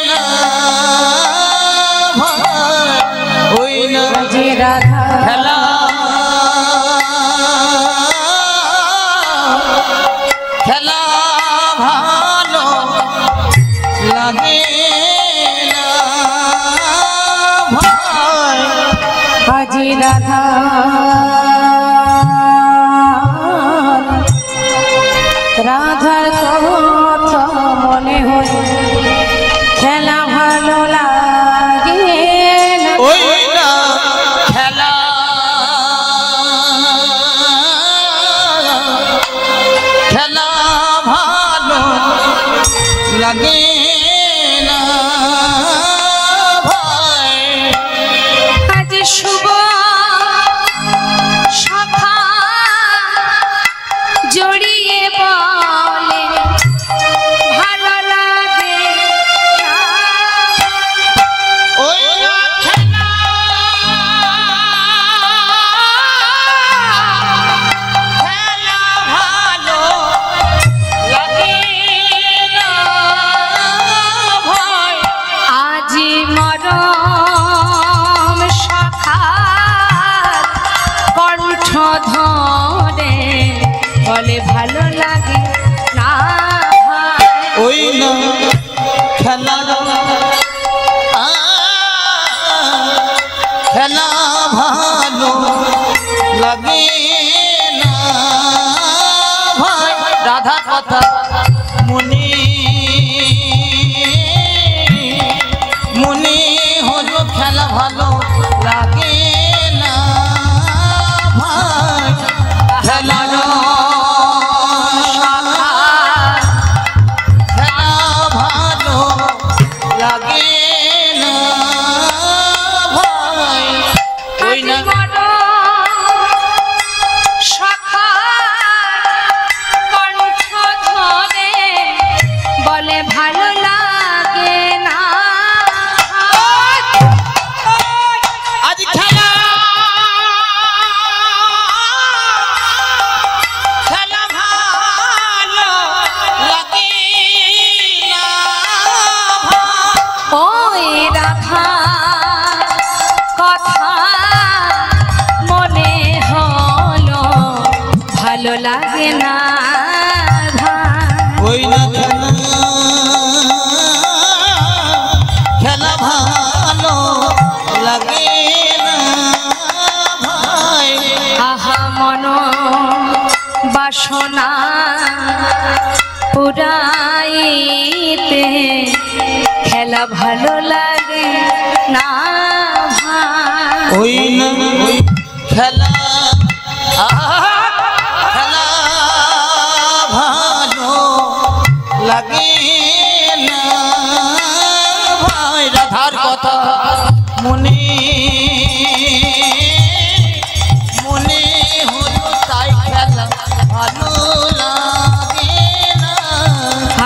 না ওই না যে রাধা খেলা খেলা ভালো লাগে না ভাই আজি রাধা রাধার কথা মনে হয় খেলা ভালো লাগে না ওই না খেলা খেলা ভালো লাগে না ভাই আজ শুভ সখা জড়িয়ে বলে ভালো লাগে না। ওই না খেলা খেলা ভালো লাগে না ভাই আজি মরম সখার কণ্ঠ ধরে বলে ভালো লাগে না ভাই। ওই না খেলা খেলা ভালো লাগে না ভাই রাধা কথা মনে মনে হলো খেলা ভালো লাগে না ভাই খেলা খেলা ভালো লাগে না ভাই ওই না বলে ভালো লাগে না। আজ খেলা খেলা ভালো লাগে না ওই রাধা কথা মনে হলো ভালো লাগে না ভাই। ওই না খেলা ভালো লাগে না ভাই আহা মন বাসনা পুরাইতে খেলা ভালো লাগে না ভাই। ওই না খেলা খেলা ভালো লাগে না ভাই রাধার কথা মনে মনে হলো তাই খেলা ভালো লাগে না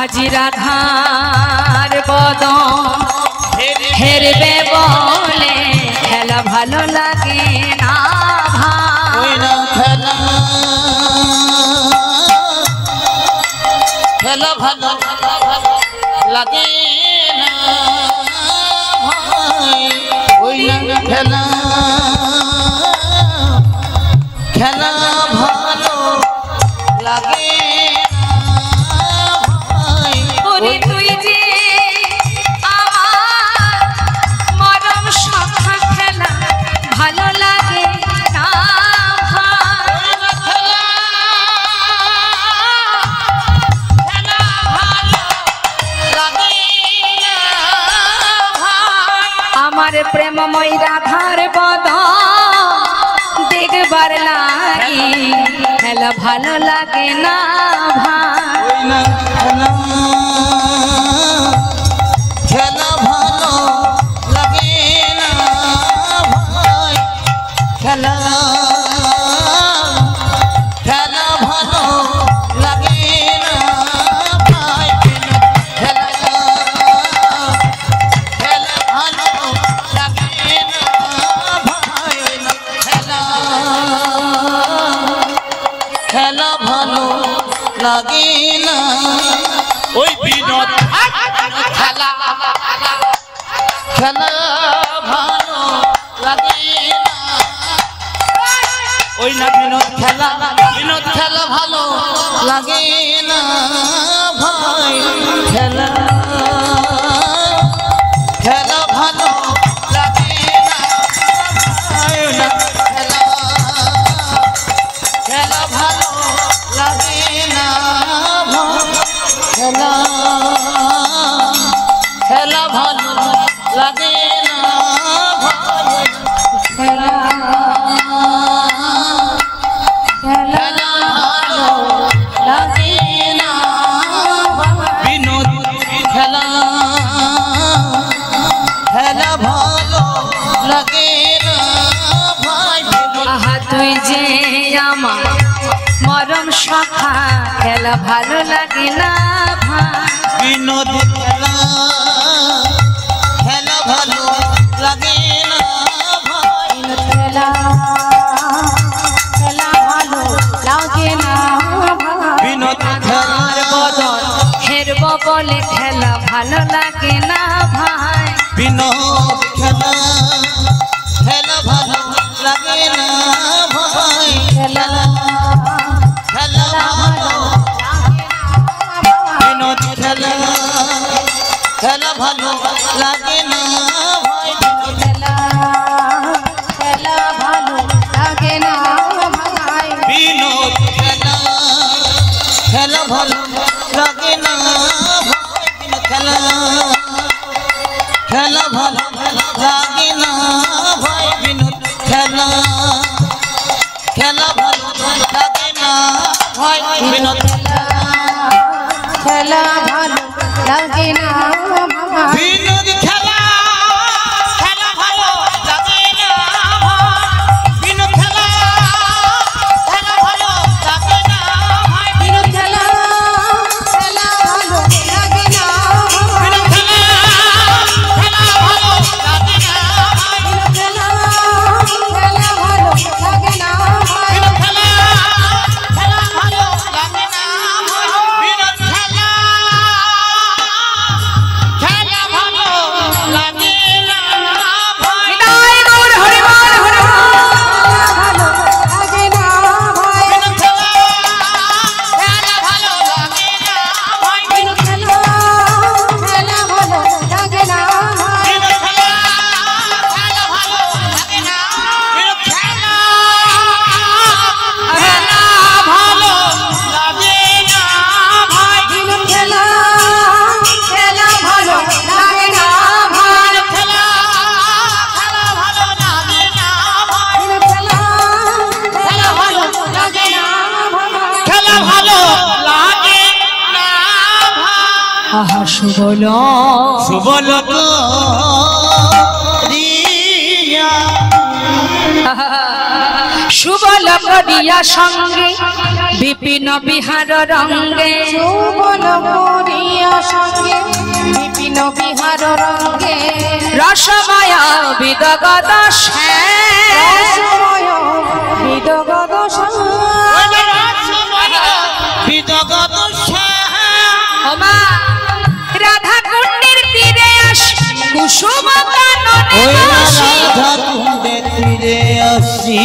আজি রাধার বদন হেরবে বলে খেলা ভালো লাগে না ভাই। ওই না খেলা খেলা ভালো লাগে না ভাই ওই না খেলা খেলা ভালো লাগে না ভাই ওরে তুই যে আমার মরম সখা খেলা ভালো লাগে না ভাই। খেলা ভালো লাগে না ভাই আমার প্রেমময় রাধার বদন দেখবার লাগি খেলা ভালো লাগে না ভাই। ওই না খেলা ভালো লাগে না ভাই খেলা খেলা ভালো লাগে না ভাই খেলা খেলা ভালো লাগে না খেলা ভালো লাগে না ওই না বিনোদ খেলা ভালো লাগে না ভাই খেলা ভালো লাগে না ভাই না খেলা ভালো লাগে না ভাই খেলা ভালো লাগে না ভাই খেলা ভালো লাগে না বিনোদ খেলা ভালো লাগে না ভাই আহা তুই যে আমার মরম সখা খেলা ভালো লাগে না ভাই বিনোদ খেলা ভালো লাগে না ভাই খেলা ভালো লাগে না বিনোদ খেলার বদল হেরব বলে খেলা ভালো লাগে না ভাই বিনোদ খেলা ভালো লাগে না ভাই খেলা ভালো বিনোদ খেলা ভালো লাগে না ভাই খেলা ভালো লাগে না ভাই বিনোদ খেলা ভালো লাগে না ভাই খেলা ভালো লাগে না ভাই বিনোদ খেলা ভালো লাগে না ভাই বিনোদ খেলা ভালো লাগে না ভাই বিনোদ খেলা ভালো লাগে না ভাই বিনোদ খেলা ভালো লাগে না ভাই বিনোদ খেলা ভালো লাগে না বিনোদ খেলা ভালো লাগে না ভাই বিনোদ খেলা ভালো লাগে না বিনোদ খেলা ভালো লাগে না ভাই বিনোদ খেলা ভালো লাগে না ভাই জয় গৌর হরিবল হরিবল ভালো লাগে না ভাই বিনোদ খেলা ভালো লাগে না ভাই বিনোদ খেলা ভালো লাগে না ভাই বিনোদ খেলা ভালো লাগে না বিনোদ খেলা ভালো লাগে না ভাই বিনোদ খেলা ভালো লাগে না ভাই খেলা ভালো লাগে না ভাই বিনোদ খেলা ভালো লাগে না ভাই খেলা ভালো লাগে না ভাই আহা সুবল সুবলত রিয়া সুবল করিয়া সঙ্গে বিপিন বিহার রঙ্গে সুবল করিয়া সঙ্গে বিপিন বিহার রঙ্গে রসময়া বিদগদ রসময় বিদগদ বিদগত ওমা রাধা কুণ্ডের তীরে আস কুসুম কাননে ওই বসি রাধা কুণ্ডে তীরে আসি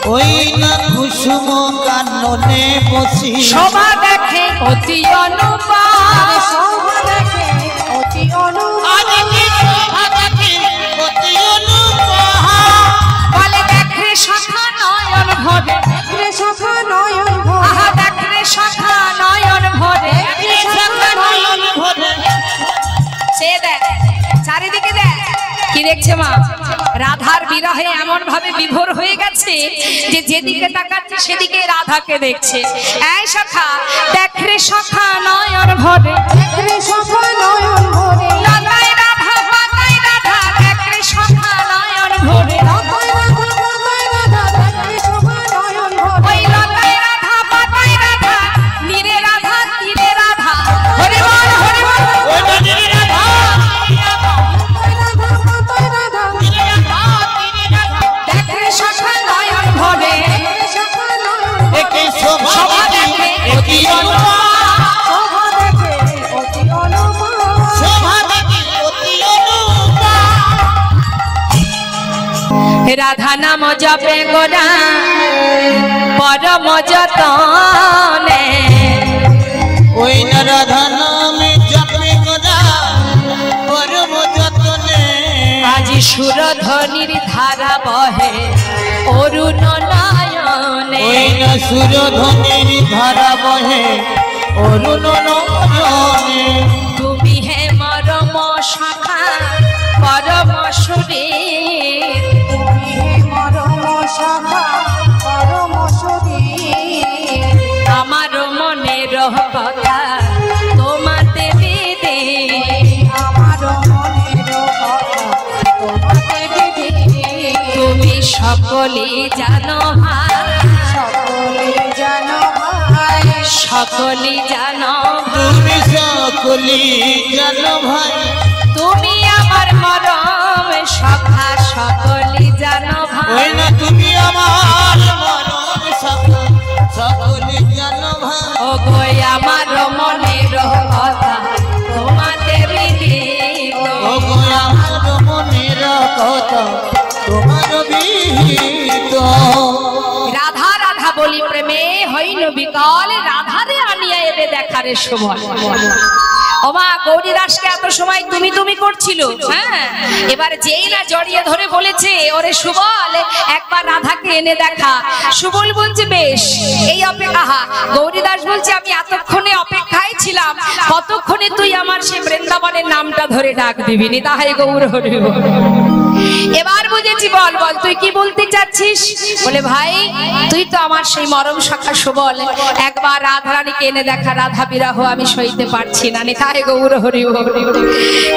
ওই না কুসুম কাননে বসি শোভা দেখে অতি অনুপম শোভা দেখে অতি অনুপম বলে দেখে সখা নয়ন ভরে দেখলে সখা নয়ন ভরে আহা দেখে সখা নয়ন ভরে সে দেখ চারিদিকে দেখ কি দেখছে মা রাধার বিরহে এমন ভাবে বিভোর হয়ে গেছে যে যেদিকে তাকাচ্ছে সেদিকে রাধাকে দেখছে এই সখা দেখরে সখা নয়ন ভরে দেখলে সখা নয়ন ভরে লতায় রাধা পাতায় রাধা দেখরে সখা নয়ন ভরে লতায় রাধা পাতায় রাধা দেখলে সখা নয়ন ভরে ওই লতায় রাধা পাতায় রাধা নীরে রাধা তীরে রাধা হরি বল হরি বল লতায় রাধা পাতায় রাধা দেখরে সখা নয়ন ভরে দেখলে সখা নয়ন একে শোভা শোভা দেখে একই অনুপম শোভা দেখে অতি অনুপম শোভা রাধা নাম জপে গোরা পরম যতনে ওই না রাধা নামে জপে গোরা পরম যতনে আজি সুরধ্বনির ধারা বহে অরুণ নয়নে ওই না সুরধ্বনির ধারা বহে অরুণ নয়নে তুমি হে মরম শাখা পরম সুরীর তুমি হে মরম শাখা পরম সুধীর আমার মনের কথা তোমাতে দিদি আমার মনের কথা তোমাকে দিদি তুমি সকলে জানো ভাই সকলে জানো ভাই সকলে জানো তুমি সকলি জানো ভাই তুমি আমার মরম সখা সকলে জানো ওই ভাই না তুমি আমার মরণ সকলি জানো ভাই ও গো আমার মনের কথা তোমাতে দিদি ও গো আমার মনের কথা তোমার বিহিত রাধা রাধা বলি প্রেমে হইল বিকল রাধারে আনিয়া এবে দেখারে সময় ওমা গৌরীদাসকে এত সময় তুমি তুমি করছিল হ্যাঁ এবার যেই না জড়িয়ে ধরে বলেছে ওরে সুবল একবার রাধাকে এনে দেখা সুবল বলছে বেশ এই অপেক্ষা গৌরীদাস বলছে আমি এতক্ষণে অপেক্ষায় ছিলাম কতক্ষণে তুই আমার সেই বৃন্দাবনের নামটা ধরে ডাক দিবি নি তাহাই গৌর হরি বল। এবার বুঝেছি বল বল তুই কি বলতে চাচ্ছিস বলে ভাই তুই তো আমার সেই মরম শাখা সুবল একবার রাধারানীকে এনে দেখা রাধা বিরহ আমি সইতে পারছি না নিতাই গৌর হরি বল।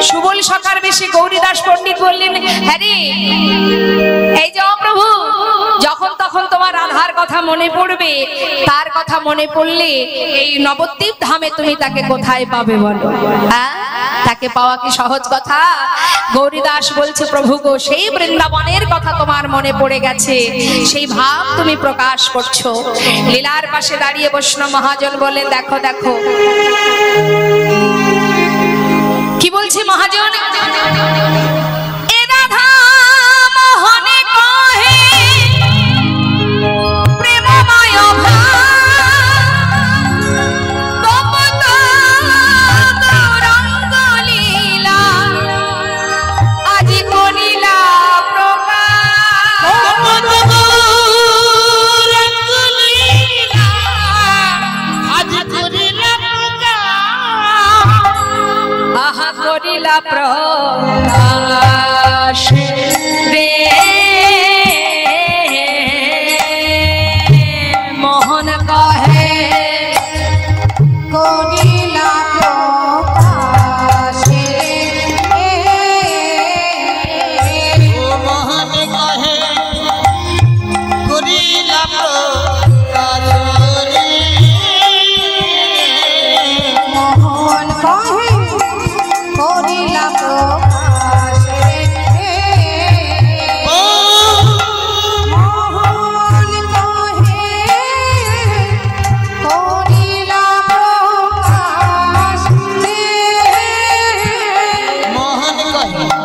সুবল সখার বেশে গৌরীদাস পণ্ডিত বললেন হ্যাঁ রে এই যে প্রভু যখন তখন তোমার রাধার কথা মনে পড়বে তার কথা মনে পড়লে এই নবদ্বীপ ধামে তুমি তাকে কোথায় পাবে বলো হ্যাঁ তাকে পাওয়া কি সহজ কথা গৌরীদাস বলছে প্রভু গো সেই বৃন্দাবনের কথা তোমার মনে পড়ে গেছে সেই ভাব তুমি প্রকাশ করছো লীলার পাশে দাঁড়িয়ে বৈষ্ণব মহাজন বলে দেখো দেখো কি বলছে মহাজন এ রাধা মোহনে কহে প্রেমময় করিলা প্রকাশ রে মোহন কহে করিলা প্রকাশে ও মহান কহে করিলা প্রকাশ রে মোহন কহে করিলা প্রকাশে ও মোহন কহে করিলা প্রকাশে মোহন কহে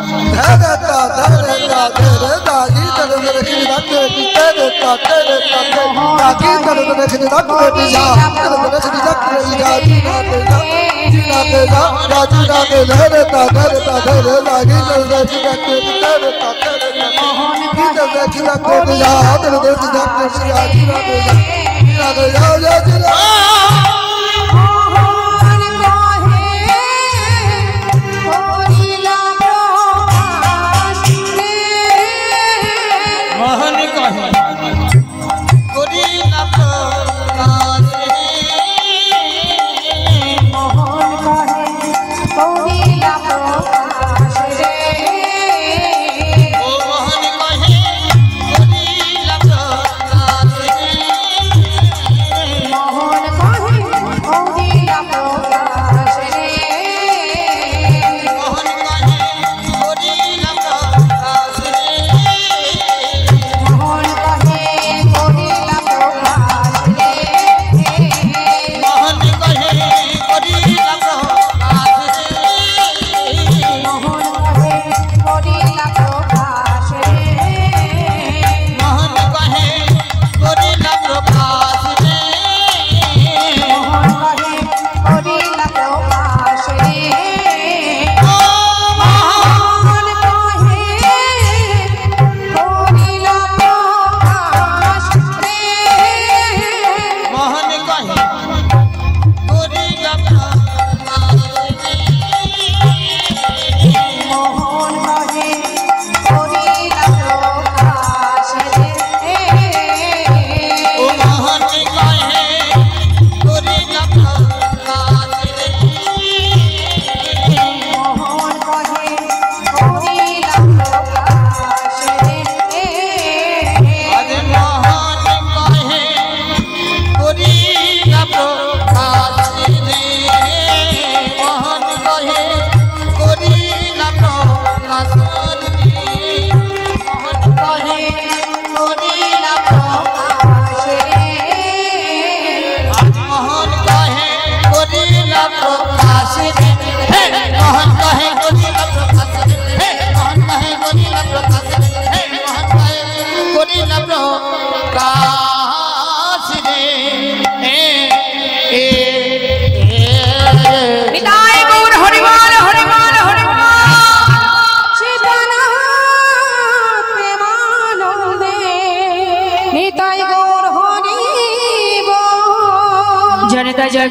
মোহন কহে করিলা প্রকাশে মোহন কহে করিলা প্রকাশ মোহন কহে করিলা প্রকাশে ও মোহন কহে করিলা প্রকাশ মোহন কহে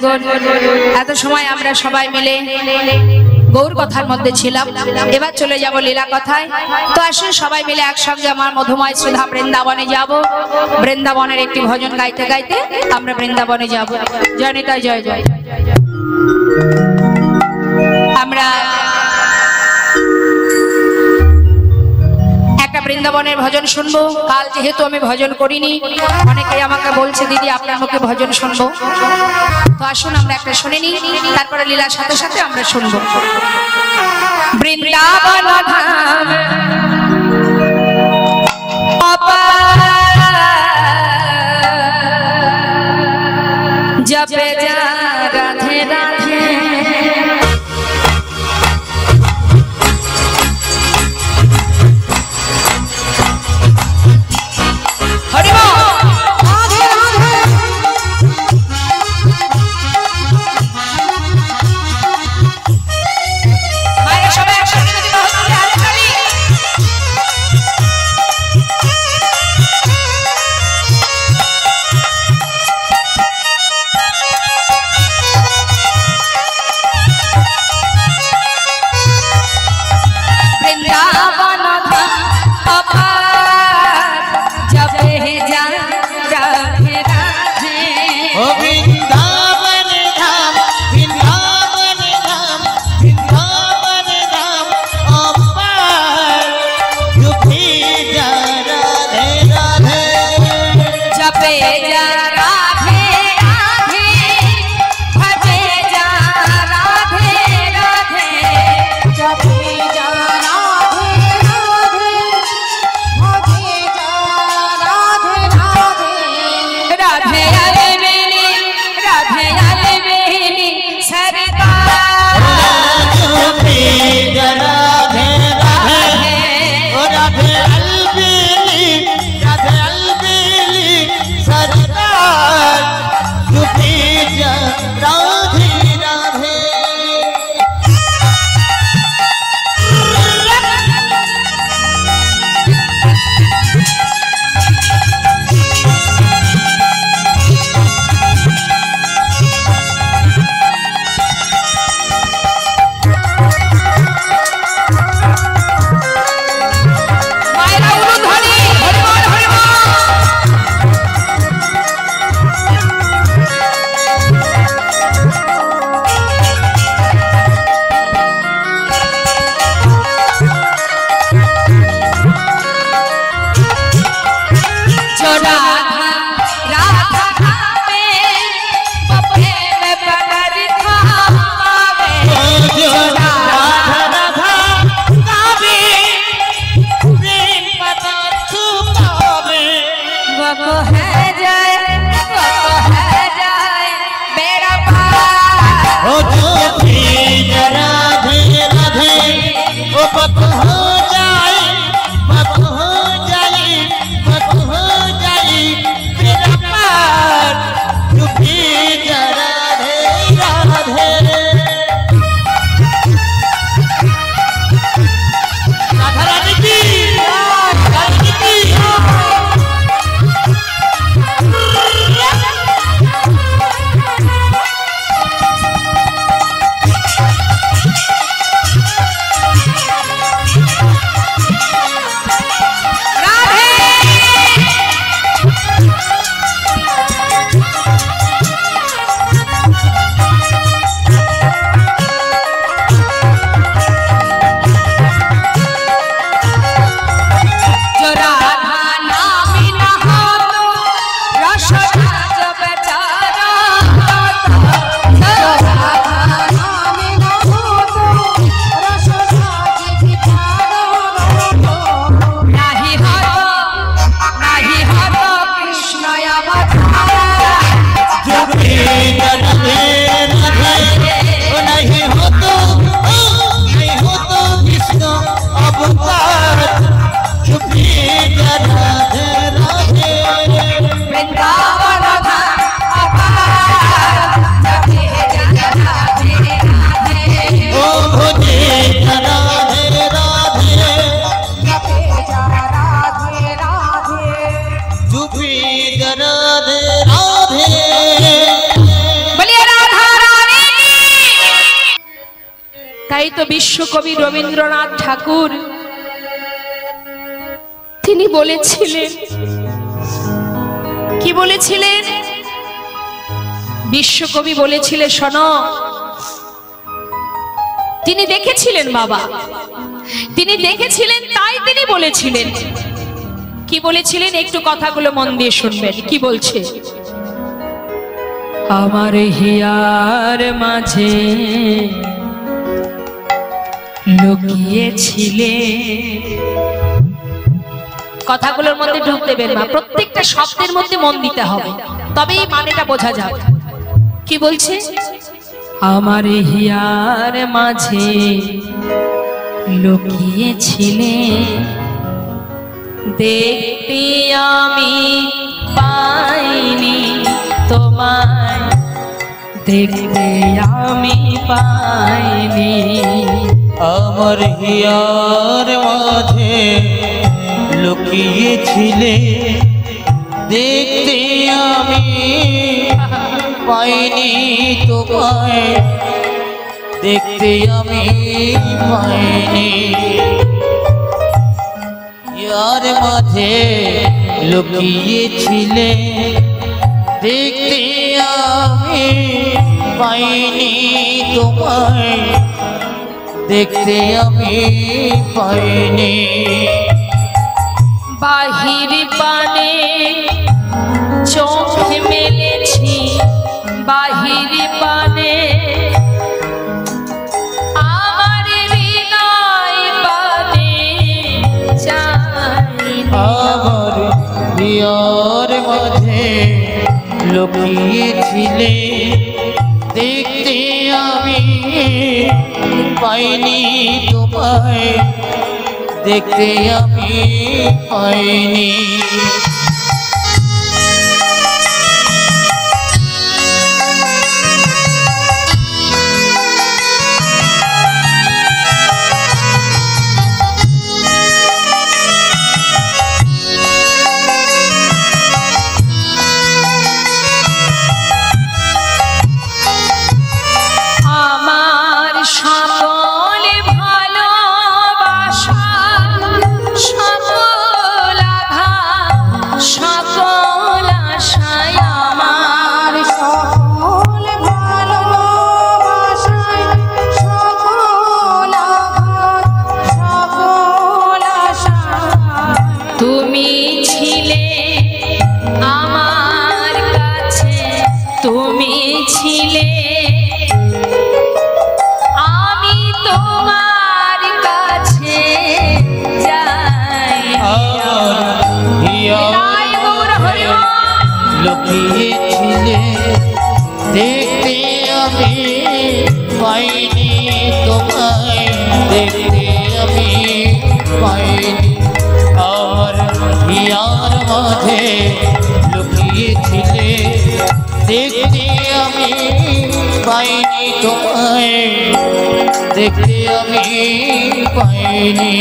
জয় গো। এত সময় আমরা সবাই মিলে গৌর কথার মধ্যে ছিলাম, এবার চলে যাব লীলা কথায়। তো আসুন সবাই মিলে একসঙ্গে আমার মধুময় সুধা বৃন্দাবনে যাব। বৃন্দাবনের একটি ভজন গাইতে গাইতে আমরা বৃন্দাবনে যাব। জয় নিতাই জয় জয়। আমরা একটা বৃন্দাবনের ভজন শুনবো। কাল যেহেতু আমি ভজন করিনি, অনেকেই আমাকে বলছে দিদি আপনার মুখে ভজন শুনবো। তো আসুন আমরা একটা শুনে নিই, তারপরে লীলার সাথে সাথে আমরা শুনবো। বৃন্দাবন ধাম জপে যা রাধে রাধে, সবাই একসাথে বিশ্বকবি রবীন্দ্রনাথ ঠাকুর তিনি বলেছিলেন, কি বলেছিলেন? বিশ্বকবি বলেছিলেন, শোনো, তিনি দেখেছিলেন বাবা, তিনি দেখেছিলেন, তাই তিনি বলেছিলেন। কি বলেছিলেন? একটু কথাগুলো মন দিয়ে শুনবেন। কি বলছে? আমার হিয়ার মাঝে লুকিয়েছিলে। কথাগুলোর মধ্যে ঢুক দেবেন না, প্রত্যেকটা শব্দের মধ্যে মন দিতে হবে, তবেই মানেটা বোঝা যাবে। কি বলছে? আমার হিয়ার মাঝে লুকিয়েছিলে, দেখতে আমি পাইনি তোমায়, দেখতে আমি পাইনি। আমার হিয়ার মাঝে লুকিয়েছিলে, দেখতে আমি পাইনি তোমায়, দেখতে আমি পাইনি। হিয়ার মাঝে লুকিয়েছিলে, দেখতে আমি পাইনি তোমায়, দেখতে আমি পাইনি। বাহির পানে চোখ মেলেছি, বাহির পানে আমার হৃদয় পানে চাইনি। আমার হিয়ার মাঝে লুকিয়েছিলে, দেখতে আমি পাইনি তোমায়, দেখতে আমি পাইনি। আমার সকল ভালোবাসা, সকল আঘাত, সকল আশায় আমার, সকল ভালোবাসায়, সকল আঘাত, সকল আশায় তুমি ছিলে আমার কাছে, তুমি ছিলে, আমি তোমার কাছে যাই। আমার হিয়ার লুকিয়েছিলে, দেখতে আমি পাইনি তোমায়, দেখতে আমি পাইনি। আমার হিয়ার মাঝে লুকিয়েছিলে, দেখতে আমি পাইনি তোমায়, দেখতে আমি পাইনি।